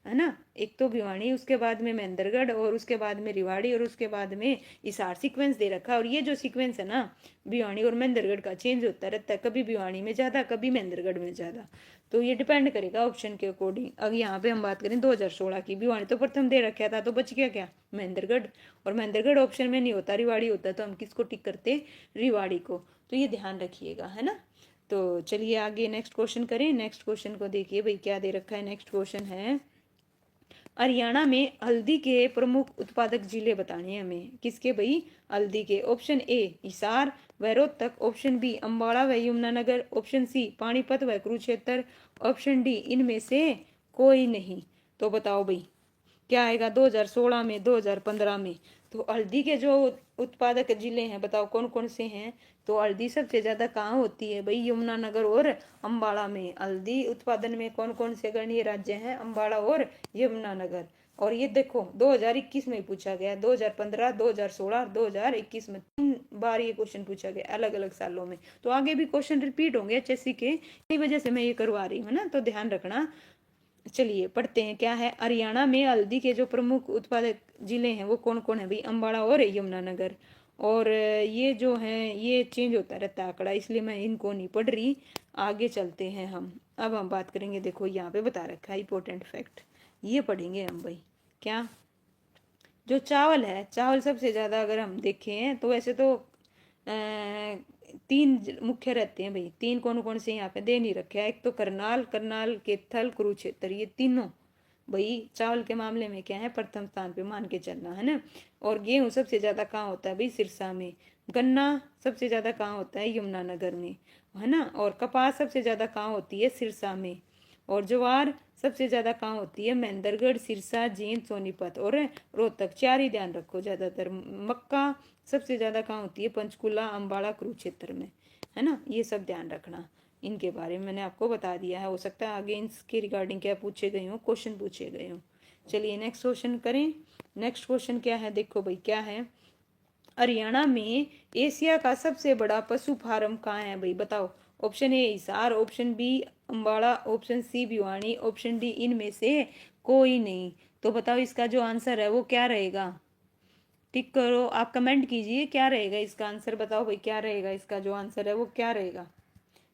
है ना, एक तो भिवानी, उसके बाद में महेंद्रगढ़, और उसके बाद में रेवाड़ी, और उसके बाद में हिसार। सीक्वेंस दे रखा है, और ये जो सीक्वेंस है ना भिवानी और महेंद्रगढ़ का चेंज होता रहता है, कभी भिवानी में ज्यादा, कभी महेंद्रगढ़ में ज्यादा, तो ये डिपेंड करेगा ऑप्शन के अकॉर्डिंग। अब यहाँ पे हम बात करें 2016 की, भिवानी तो प्रथम दे रखा था, तो बच गया क्या, महेंद्रगढ़। और महेंद्रगढ़ ऑप्शन में नहीं होता, रिवाड़ी होता, तो हम किसको टिक करते, रिवाड़ी को। तो ये ध्यान रखिएगा, है ना। तो चलिए आगे नेक्स्ट क्वेश्चन करें। नेक्स्ट क्वेश्चन को देखिए भाई क्या दे रखा है। नेक्स्ट क्वेश्चन है, हरियाणा में हल्दी के प्रमुख उत्पादक जिले बताने हैं हमें, किसके भाई, हल्दी के। ऑप्शन ए हिसार व रोहतक, ऑप्शन बी अम्बाड़ा व यमुनानगर, ऑप्शन सी पानीपत व कुरुक्षेत्र, ऑप्शन डी इनमें से कोई नहीं। तो बताओ भाई क्या आएगा 2016 में, 2015 में। तो हल्दी के जो उत्पादक जिले हैं बताओ कौन कौन से हैं। तो हल्दी सबसे ज्यादा कहाँ होती है भाई, यमुनानगर और अम्बाड़ा में। हल्दी उत्पादन में कौन कौन से गणीय राज्य हैं, अम्बाड़ा और यमुनानगर। और ये देखो 2021 में पूछा गया, 2015, 2016, 2021 में 3 बार ये क्वेश्चन पूछा गया अलग अलग सालों में। तो आगे भी क्वेश्चन रिपीट होंगे एचएससी के, इसी वजह से मैं ये करवा रही हूँ ना, तो ध्यान रखना। चलिए पढ़ते हैं क्या है, हरियाणा में हल्दी के जो प्रमुख उत्पादक जिले हैं वो कौन कौन है भाई, अम्बाड़ा और यमुनानगर। और ये जो है ये चेंज होता रहता है आंकड़ा, इसलिए मैं इनको नहीं पढ़ रही। आगे चलते हैं हम, अब हम बात करेंगे, देखो यहाँ पे बता रखा है इंपॉर्टेंट फैक्ट, ये पढ़ेंगे हम भाई। क्या, जो चावल है, चावल सबसे ज्यादा अगर हम देखें तो वैसे तो 3 मुख्य रहते हैं भाई, 3 कौन कौन से यहाँ पे दे नहीं रखे हैं। एक तो करनाल, करनाल केथल, कुरुक्षेत्र, ये तीनों भाई चावल के मामले में क्या है, प्रथम स्थान पे मान के चलना, है ना। और गेहूं सबसे ज्यादा कहाँ होता है भाई, सिरसा में। गन्ना सबसे ज्यादा कहाँ होता है, यमुनानगर में, है ना। और कपास सबसे ज्यादा कहाँ होती है, सिरसा में। और ज्वार सबसे ज्यादा कहाँ होती है, महेंद्रगढ़, सिरसा, जींद, सोनीपत और रोहतक। 4 ही ध्यान रखो ज्यादातर। मक्का सबसे ज्यादा कहाँ होती है, पंचकुला, अम्बाड़ा, कुरुक्षेत्र में, है ना। ये सब ध्यान रखना, इनके बारे में मैंने आपको बता दिया है। हो सकता है आगे इसके रिगार्डिंग क्या पूछे गए हो, क्वेश्चन पूछे गए हो। चलिए नेक्स्ट क्वेश्चन करें। नेक्स्ट क्वेश्चन क्या है, देखो भाई क्या है, हरियाणा में एशिया का सबसे बड़ा पशु फार्म कहाँ है भाई, बताओ। Option A Hisar, option B Ambala, option C Bhiwani, option D इनमें से कोई नहीं। तो बताओ इसका जो आंसर है वो क्या रहेगा, टिक करो, आप कमेंट कीजिए क्या रहेगा इसका आंसर, बताओ भाई क्या रहेगा इसका जो आंसर है वो क्या रहेगा,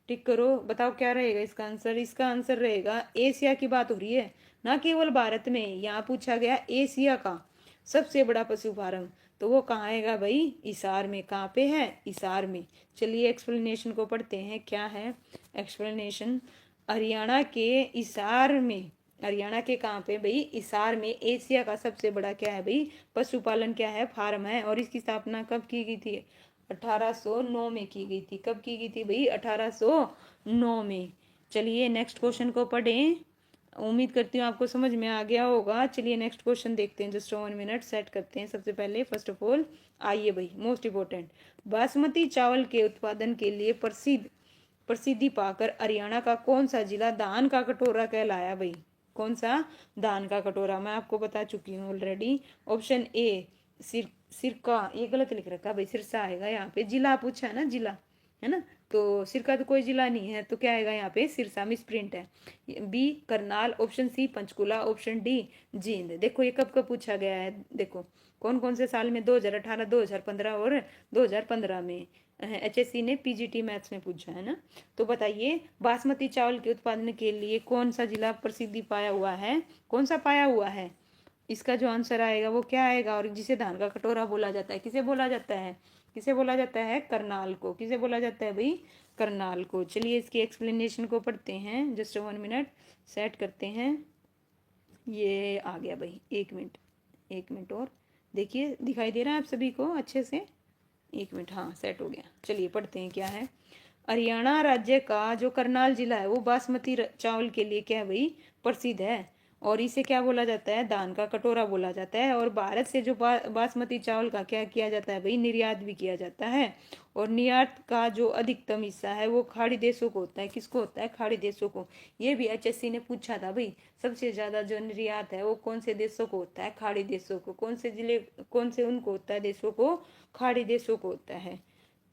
टिक करो, बताओ क्या रहेगा इसका आंसर। इसका आंसर रहेगा, एशिया की बात हो रही है ना, केवल भारत में, यहाँ पूछा गया एशिया का सबसे बड़ा पशु फार्म, तो वो कहाँ आएगा भाई, हिसार में। कहाँ पे है, हिसार में। चलिए एक्सप्लेनेशन को पढ़ते हैं, क्या है एक्सप्लेनेशन। हरियाणा के हिसार में, हरियाणा के कहाँ पे भाई, हिसार में एशिया का सबसे बड़ा क्या है भाई, पशुपालन क्या है, फार्म है। और इसकी स्थापना कब की गई थी, 1809 में की गई थी। कब की गई थी भाई, 1809 में। चलिए नेक्स्ट क्वेश्चन को पढ़ें। उम्मीद करती हूँ आपको समझ में आ गया होगा। चलिए नेक्स्ट क्वेश्चन देखते हैं। जस्ट 1 मिनट सेट करते हैं। सबसे पहले फर्स्ट ऑफ ऑल आइए भाई, मोस्ट इंपॉर्टेंट, बासमती चावल के उत्पादन के लिए प्रसिद्धि पाकर हरियाणा का कौन सा जिला धान का कटोरा कहलाया भाई? कौन सा? धान का कटोरा। मैं आपको बता चुकी हूँ ऑलरेडी। ऑप्शन ए सिरका, ये गलत लिख रखा भाई, सिरसा आएगा यहाँ पे। जिला पूछा है ना, जिला है ना, तो सिरका तो कोई जिला नहीं है, तो क्या आएगा यहाँ पे? सिरसा, मिस प्रिंट है। B Karnal, option C Panchkula, option D Jind. देखो ये कब कब पूछा गया है, देखो कौन कौन से साल में, 2018, 2015 और 2015 में HSC ने PGT मैथ्स में पूछा है ना। तो बताइए बासमती चावल के उत्पादन के लिए कौन सा जिला प्रसिद्धि पाया हुआ है? कौन सा पाया हुआ है? इसका जो आंसर आएगा वो क्या आएगा? और जिसे धान का कटोरा बोला जाता है, किसे बोला जाता है? किसे बोला जाता है? करनाल को। किसे बोला जाता है भाई? करनाल को। चलिए इसकी एक्सप्लेनेशन को पढ़ते हैं। जस्ट 1 मिनट सेट करते हैं। ये आ गया भाई, 1 मिनट, 1 मिनट और देखिए, दिखाई दे रहा है आप सभी को अच्छे से? 1 मिनट, हाँ सेट हो गया। चलिए पढ़ते हैं क्या है। हरियाणा राज्य का जो करनाल जिला है वो बासमती चावल के लिए क्या है भाई? प्रसिद्ध है। और इसे क्या बोला जाता है? धान का कटोरा बोला जाता है। और भारत से जो बासमती चावल का क्या किया जाता है भाई? निर्यात भी किया जाता है। और निर्यात का जो अधिकतम हिस्सा है वो खाड़ी देशों को होता है। किसको होता है? खाड़ी देशों को। ये भी HSC ने पूछा था भाई, सबसे ज्यादा जो निर्यात है वो कौन से देशों को होता है? खाड़ी देशों को। कौन से जिले, कौन से उनको होता है देशों को? खाड़ी देशों को होता है।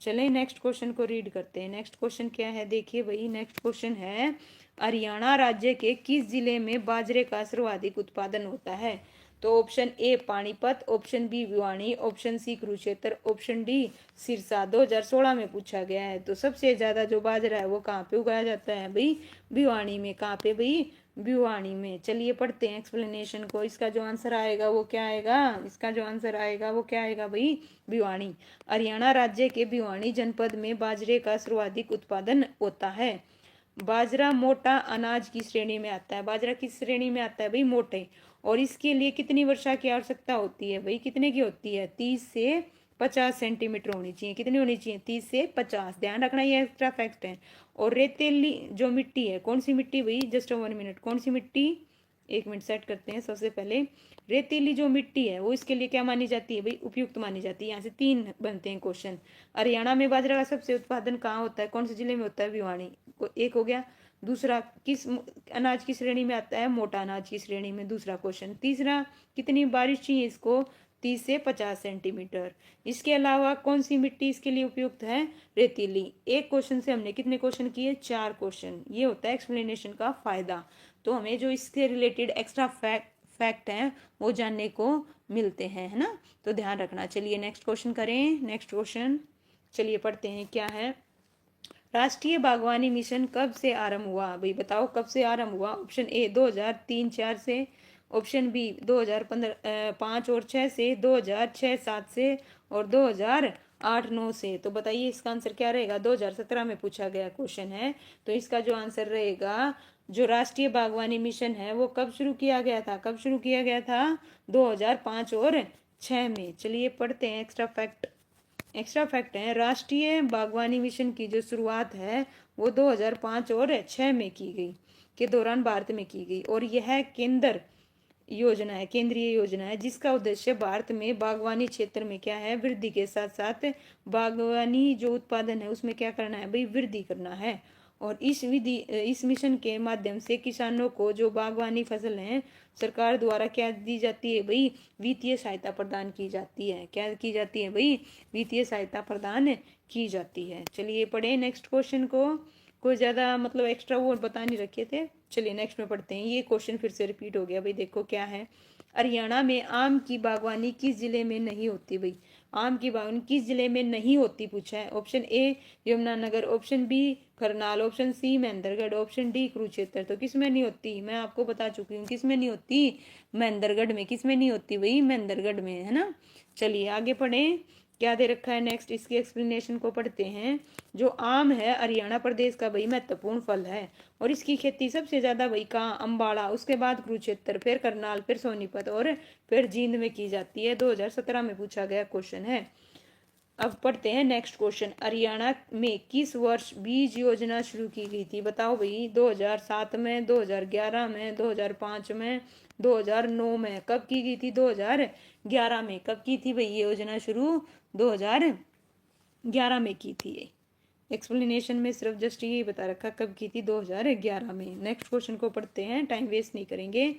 चलें नेक्स्ट क्वेश्चन को रीड करते हैं। नेक्स्ट क्वेश्चन क्या है देखिए भाई। नेक्स्ट क्वेश्चन है, हरियाणा राज्य के किस जिले में बाजरे का सर्वाधिक उत्पादन होता है? तो option A Panipat, option B Bhiwani, option C Kurukshetra, option D Sirsa. 2016 में पूछा गया है। तो सबसे ज्यादा जो बाजरा है वो कहाँ पे उगाया जाता है भाई? भिवानी में। कहाँ पे भाई? भिवानी में। चलिए पढ़ते हैं एक्सप्लेनेशन को। इसका जो आंसर आएगा वो क्या आएगा? इसका जो आंसर आएगा वो क्या आएगा भाई? भिवानी। हरियाणा राज्य के भिवानी जनपद में बाजरे का सर्वाधिक उत्पादन होता है। बाजरा मोटा अनाज की श्रेणी में आता है। बाजरा किस श्रेणी में आता है भाई? मोटे। और इसके लिए कितनी वर्षा की आवश्यकता होती है भाई? कितने की होती है? 30 से 50 सेंटीमीटर होनी चाहिए। कितनी होनी चाहिए? 30 से 50। ध्यान रखना, ये एक्स्ट्रा फैक्ट है। और रेतीली जो मिट्टी है, कौन सी मिट्टी भाई? जस्ट 1 मिनट, कौन सी मिट्टी? 1 मिनट सेट करते हैं। सबसे पहले रेतीली जो मिट्टी है वो इसके लिए क्या मानी जाती है भाई? उपयुक्त मानी जाती है। यहाँ से 3 बनते हैं क्वेश्चन। हरियाणा में बाजरा का सबसे उत्पादन कहाँ होता है? कौन से जिले में होता है? भिवानी। एक हो गया। दूसरा, किस अनाज की श्रेणी में आता है? मोटा अनाज की श्रेणी में। दूसरा क्वेश्चन। तीसरा, कितनी बारिश चाहिए इसको? 30 से 50 सेंटीमीटर। इसके अलावा कौन सी मिट्टी इसके लिए उपयुक्त है? रेतीली। एक क्वेश्चन से हमने कितने क्वेश्चन किए? 4 क्वेश्चन। ये होता है एक्सप्लेनेशन का फायदा। तो हमें जो इससे रिलेटेड एक्स्ट्रा फैक्ट हैं वो जानने को मिलते हैं, है ना। तो ध्यान रखना। चलिए नेक्स्ट क्वेश्चन करें। नेक्स्ट क्वेश्चन चलिए पढ़ते हैं क्या है। राष्ट्रीय बागवानी मिशन कब से आरंभ हुआ भाई? बताओ कब से आरंभ हुआ? ऑप्शन ए 2003-4 से, ऑप्शन बी 2005 और 6 से, 2006-7 से, और 2008-9 से। तो बताइए इसका आंसर क्या रहेगा? 2017 में पूछा गया क्वेश्चन है। तो इसका जो आंसर रहेगा, जो राष्ट्रीय बागवानी मिशन है वो कब शुरू किया गया था? कब शुरू किया गया था? 2005 और 6 में। चलिए पढ़ते हैं एक्स्ट्रा फैक्ट। एक्स्ट्रा फैक्ट है, राष्ट्रीय बागवानी मिशन की जो शुरुआत है वो 2005 और 6 में की गई, के दौरान भारत में की गई। और यह केंद्र योजना है, केंद्रीय योजना है, जिसका उद्देश्य भारत में बागवानी क्षेत्र में क्या है? वृद्धि के साथ साथ बागवानी जो उत्पादन है उसमें क्या करना है भाई? वृद्धि करना है। और इस मिशन के माध्यम से किसानों को जो बागवानी फसल है सरकार द्वारा क्या दी जाती है भाई? वित्तीय सहायता प्रदान की जाती है। क्या की जाती है भाई? वित्तीय सहायता प्रदान की जाती है। चलिए पढ़े नेक्स्ट क्वेश्चन को। कोई ज़्यादा मतलब एक्स्ट्रा वो बता नहीं रखे थे। चलिए नेक्स्ट में पढ़ते हैं। ये क्वेश्चन फिर से रिपीट हो गया भाई। देखो क्या है। हरियाणा में आम की बागवानी किस जिले में नहीं होती भाई? आम की बागवानी किस जिले में नहीं होती पूछा है। Option A Yamunanagar, option B Karnal, option C Mahendragarh, option D Kurukshetra. तो किस में नहीं होती? मैं आपको बता चुकी हूँ किस में नहीं होती? महेंद्रगढ़ में। किस में नहीं होती भाई? महेंद्रगढ़ में, है ना। चलिए आगे पढ़ें। क्या दे रखा है नेक्स्ट, इसकी एक्सप्लेनेशन को पढ़ते हैं। जो आम है हरियाणा प्रदेश का भाई महत्वपूर्ण फल है। और इसकी खेती सबसे ज्यादा भाई कहाँ? अम्बाड़ा, उसके बाद कुरुक्षेत्र, फिर करनाल, फिर सोनीपत और फिर जींद में की जाती है। 2017 में पूछा गया क्वेश्चन है। अब पढ़ते हैं नेक्स्ट क्वेश्चन। हरियाणा में किस वर्ष बीज योजना शुरू की गई थी? बताओ भाई, 2007 में, 2011 में, 2005 में, 2009 में? कब की गई थी? 2011 में। कब की थी भाई ये योजना शुरू? 2011 में की थी ये। एक्सप्लेनेशन में सिर्फ जस्ट यही बता रखा कब की थी, 2011 में। नेक्स्ट क्वेश्चन को पढ़ते हैं, टाइम वेस्ट नहीं करेंगे।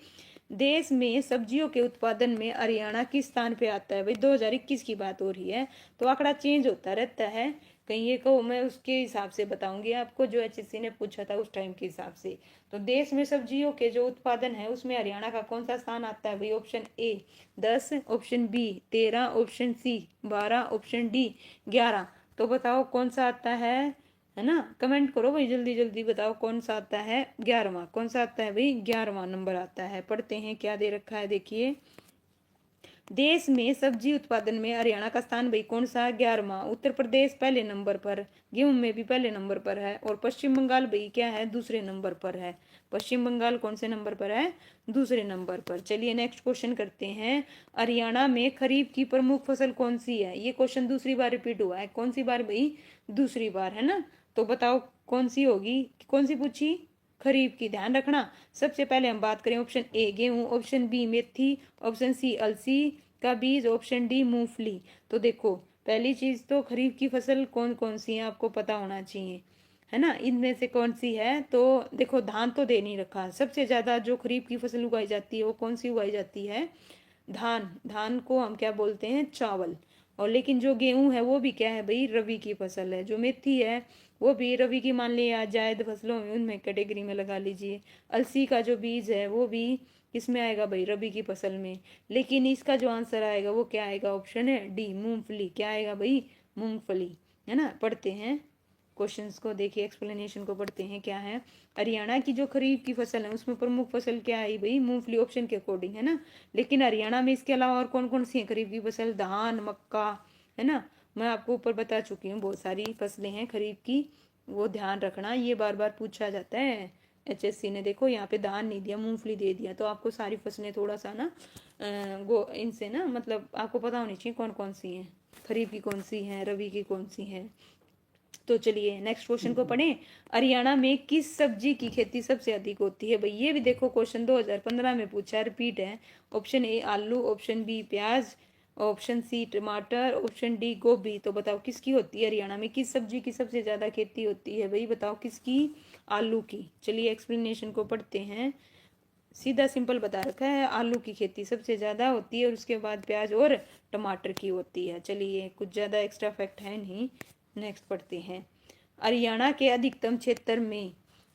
देश में सब्जियों के उत्पादन में हरियाणा किस स्थान पे आता है? भाई 2021 की बात हो रही है, तो आंकड़ा चेंज होता रहता है। कहीं ये कहो, मैं उसके हिसाब से बताऊंगी आपको, जो एचएससी ने पूछा था उस टाइम के हिसाब से। तो देश में सब्जियों के जो उत्पादन है उसमें हरियाणा का कौन सा स्थान आता है भाई? Option A 10, option B 13, option C 12, option D 11। तो बताओ कौन सा आता है ना? कमेंट करो भाई, जल्दी जल्दी बताओ कौन सा आता है। 11वां। कौन सा आता है भाई? 11वां नंबर आता है। पढ़ते हैं क्या दे रखा है, देखिए। देश में सब्जी उत्पादन में हरियाणा का स्थान भाई कौन सा? 11वां। उत्तर प्रदेश पहले नंबर पर, गेहूं में भी पहले नंबर पर है। और पश्चिम बंगाल भाई क्या है? दूसरे नंबर पर है। पश्चिम बंगाल कौन से नंबर पर है? दूसरे नंबर पर। चलिए नेक्स्ट क्वेश्चन करते हैं। हरियाणा में खरीफ की प्रमुख फसल कौन सी है? ये क्वेश्चन दूसरी बार रिपीट हुआ है। कौन सी बार भाई? दूसरी बार, है ना? तो बताओ कौन सी होगी? कौन सी पूछी? खरीफ की। ध्यान रखना। सबसे पहले हम बात करें ऑप्शन ए गेहूं, ऑप्शन बी मेथी, ऑप्शन सी अलसी का बीज, ऑप्शन डी मूंगफली। तो देखो, पहली चीज तो खरीफ की फसल कौन कौन सी है आपको पता होना चाहिए, है ना? इनमें से कौन सी है? तो देखो, धान तो दे नहीं रखा। सबसे ज्यादा जो खरीफ की फसल उगाई जाती है वो कौन सी उगाई जाती है? धान। धान को हम क्या बोलते हैं? चावल। और लेकिन जो गेहूं है वो भी क्या है भाई? रबी की फसल है। जो मेथी है वो भी रबी की मान ली, या जायद फसलों में उनमें कैटेगरी में लगा लीजिए। अलसी का जो बीज है वो भी किसमें आएगा भाई? रबी की फसल में। लेकिन इसका जो आंसर आएगा वो क्या आएगा? ऑप्शन है डी मूंगफली। क्या आएगा भाई? मूंगफली, है ना? पढ़ते हैं क्वेश्चंस को, देखिए एक्सप्लेनेशन को पढ़ते हैं क्या है। हरियाणा की जो खरीफ की फसल है उसमें प्रमुख फसल क्या है भाई? मूंगफली, ऑप्शन के अकॉर्डिंग, है ना? लेकिन हरियाणा में इसके अलावा और कौन कौन सी है खरीफ की फसल? धान, मक्का, है ना? मैं आपको ऊपर बता चुकी हूँ, बहुत सारी फसलें हैं खरीफ की, वो ध्यान रखना। ये बार बार पूछा जाता है एचएससी ने। देखो यहाँ पे धान नहीं दिया, मूंगफली दे दिया, तो आपको सारी फसलें थोड़ा सा ना गो इनसे ना, मतलब आपको पता होनी चाहिए कौन कौन सी हैं, खरीफ की कौन सी हैं, रबी की कौन सी हैं। तो चलिए नेक्स्ट क्वेश्चन को पढ़ें। हरियाणा में किस सब्जी की खेती सबसे अधिक होती है? भाई ये भी देखो क्वेश्चन 2015 में पूछा है, रिपीट है। ऑप्शन ए आलू, ऑप्शन बी प्याज, ऑप्शन सी टमाटर, ऑप्शन डी गोभी। तो बताओ किसकी होती है हरियाणा में? किस सब्जी की सबसे ज्यादा खेती होती है भाई? बताओ किसकी? आलू की। चलिए एक्सप्लेनेशन को पढ़ते हैं। सीधा सिंपल बता रखा है, आलू की खेती सबसे ज्यादा होती है और उसके बाद प्याज और टमाटर की होती है। चलिए कुछ ज्यादा एक्स्ट्रा फैक्ट है नहीं। नेक्स्ट पढ़ते हैं। हरियाणा के अधिकतम क्षेत्र में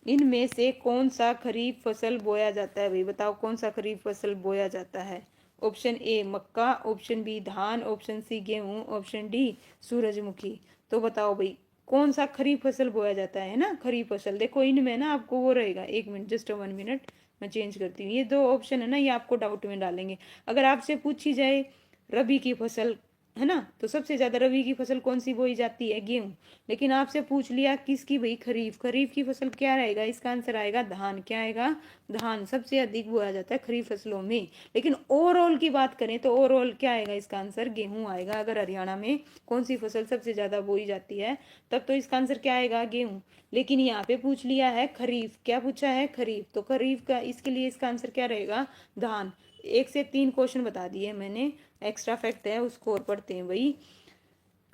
इनमें से कौन सा खरीफ फसल बोया जाता है भाई? बताओ कौन सा खरीफ फसल बोया जाता है? ऑप्शन ए मक्का, ऑप्शन बी धान, ऑप्शन सी गेहूं, ऑप्शन डी सूरजमुखी। तो बताओ भाई कौन सा खरीफ फसल बोया जाता है ना? खरीफ फसल। देखो इनमें ना आपको वो रहेगा, 1 मिनट, जस्ट 1 मिनट, मैं चेंज करती हूँ। ये दो ऑप्शन है ना, ये आपको डाउट में डालेंगे। अगर आपसे पूछी जाए रबी की फसल, है ना, तो सबसे ज्यादा रबी की फसल कौन सी बोई जाती है? गेहूं। लेकिन आपसे पूछ लिया किसकी भाई? खरीफ। खरीफ की फसल क्या रहेगा? इसका आंसर आएगा धान। क्या आएगा? धान सबसे अधिक बोया जाता है खरीफ फसलों में। लेकिन ओवरऑल की बात करें तो ओवरऑल क्या आएगा? इसका आंसर गेहूं आएगा। अगर हरियाणा में कौन सी फसल सबसे ज्यादा बोई जाती है तब तो इसका आंसर क्या आएगा? गेहूं। लेकिन यहाँ पे पूछ लिया है खरीफ। क्या पूछा है? खरीफ। तो खरीफ का, इसके लिए इसका आंसर क्या रहेगा? धान। 1 से 3 क्वेश्चन बता दिए मैंने, एक्स्ट्रा फैक्ट है उसको और पढ़ते हैं भाई।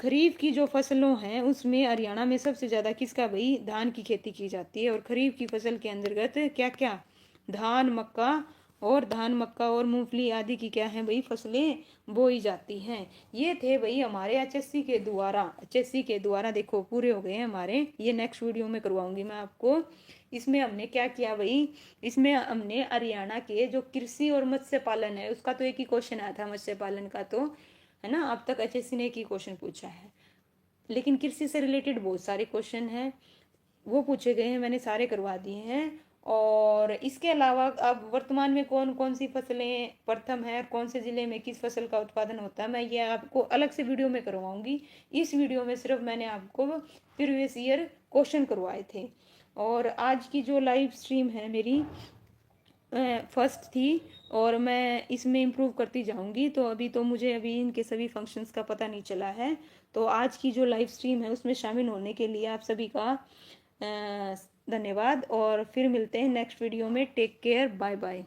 खरीफ की जो फसलों हैं उसमें हरियाणा में सबसे ज्यादा किसका भाई? धान की खेती की जाती है। और खरीफ की फसल के अंतर्गत क्या क्या? धान, मक्का, और धान, मक्का और मूंगफली आदि की क्या है भाई? फसलें बोई जाती हैं। ये थे भाई हमारे एचएससी के द्वारा देखो पूरे हो गए हैं हमारे। ये नेक्स्ट वीडियो में करवाऊंगी मैं आपको। इसमें हमने क्या किया भाई? इसमें हमने हरियाणा के जो कृषि और मत्स्य पालन है उसका तो एक ही क्वेश्चन आया था, मत्स्य पालन का तो, है ना, अब तक एचएससी ने एक ही क्वेश्चन पूछा है। लेकिन कृषि से रिलेटेड बहुत सारे क्वेश्चन हैं वो पूछे गए हैं, मैंने सारे करवा दिए हैं। और इसके अलावा अब वर्तमान में कौन कौन सी फसलें प्रथम है और कौन से जिले में किस फसल का उत्पादन होता है, मैं ये आपको अलग से वीडियो में करवाऊंगी। इस वीडियो में सिर्फ मैंने आपको प्रीवियस ईयर क्वेश्चन करवाए थे। और आज की जो लाइव स्ट्रीम है मेरी, फर्स्ट थी और मैं इसमें इम्प्रूव करती जाऊंगी। तो अभी इनके सभी फंक्शंस का पता नहीं चला है। तो आज की जो लाइव स्ट्रीम है उसमें शामिल होने के लिए आप सभी का धन्यवाद, और फिर मिलते हैं नेक्स्ट वीडियो में। Take care, bye bye.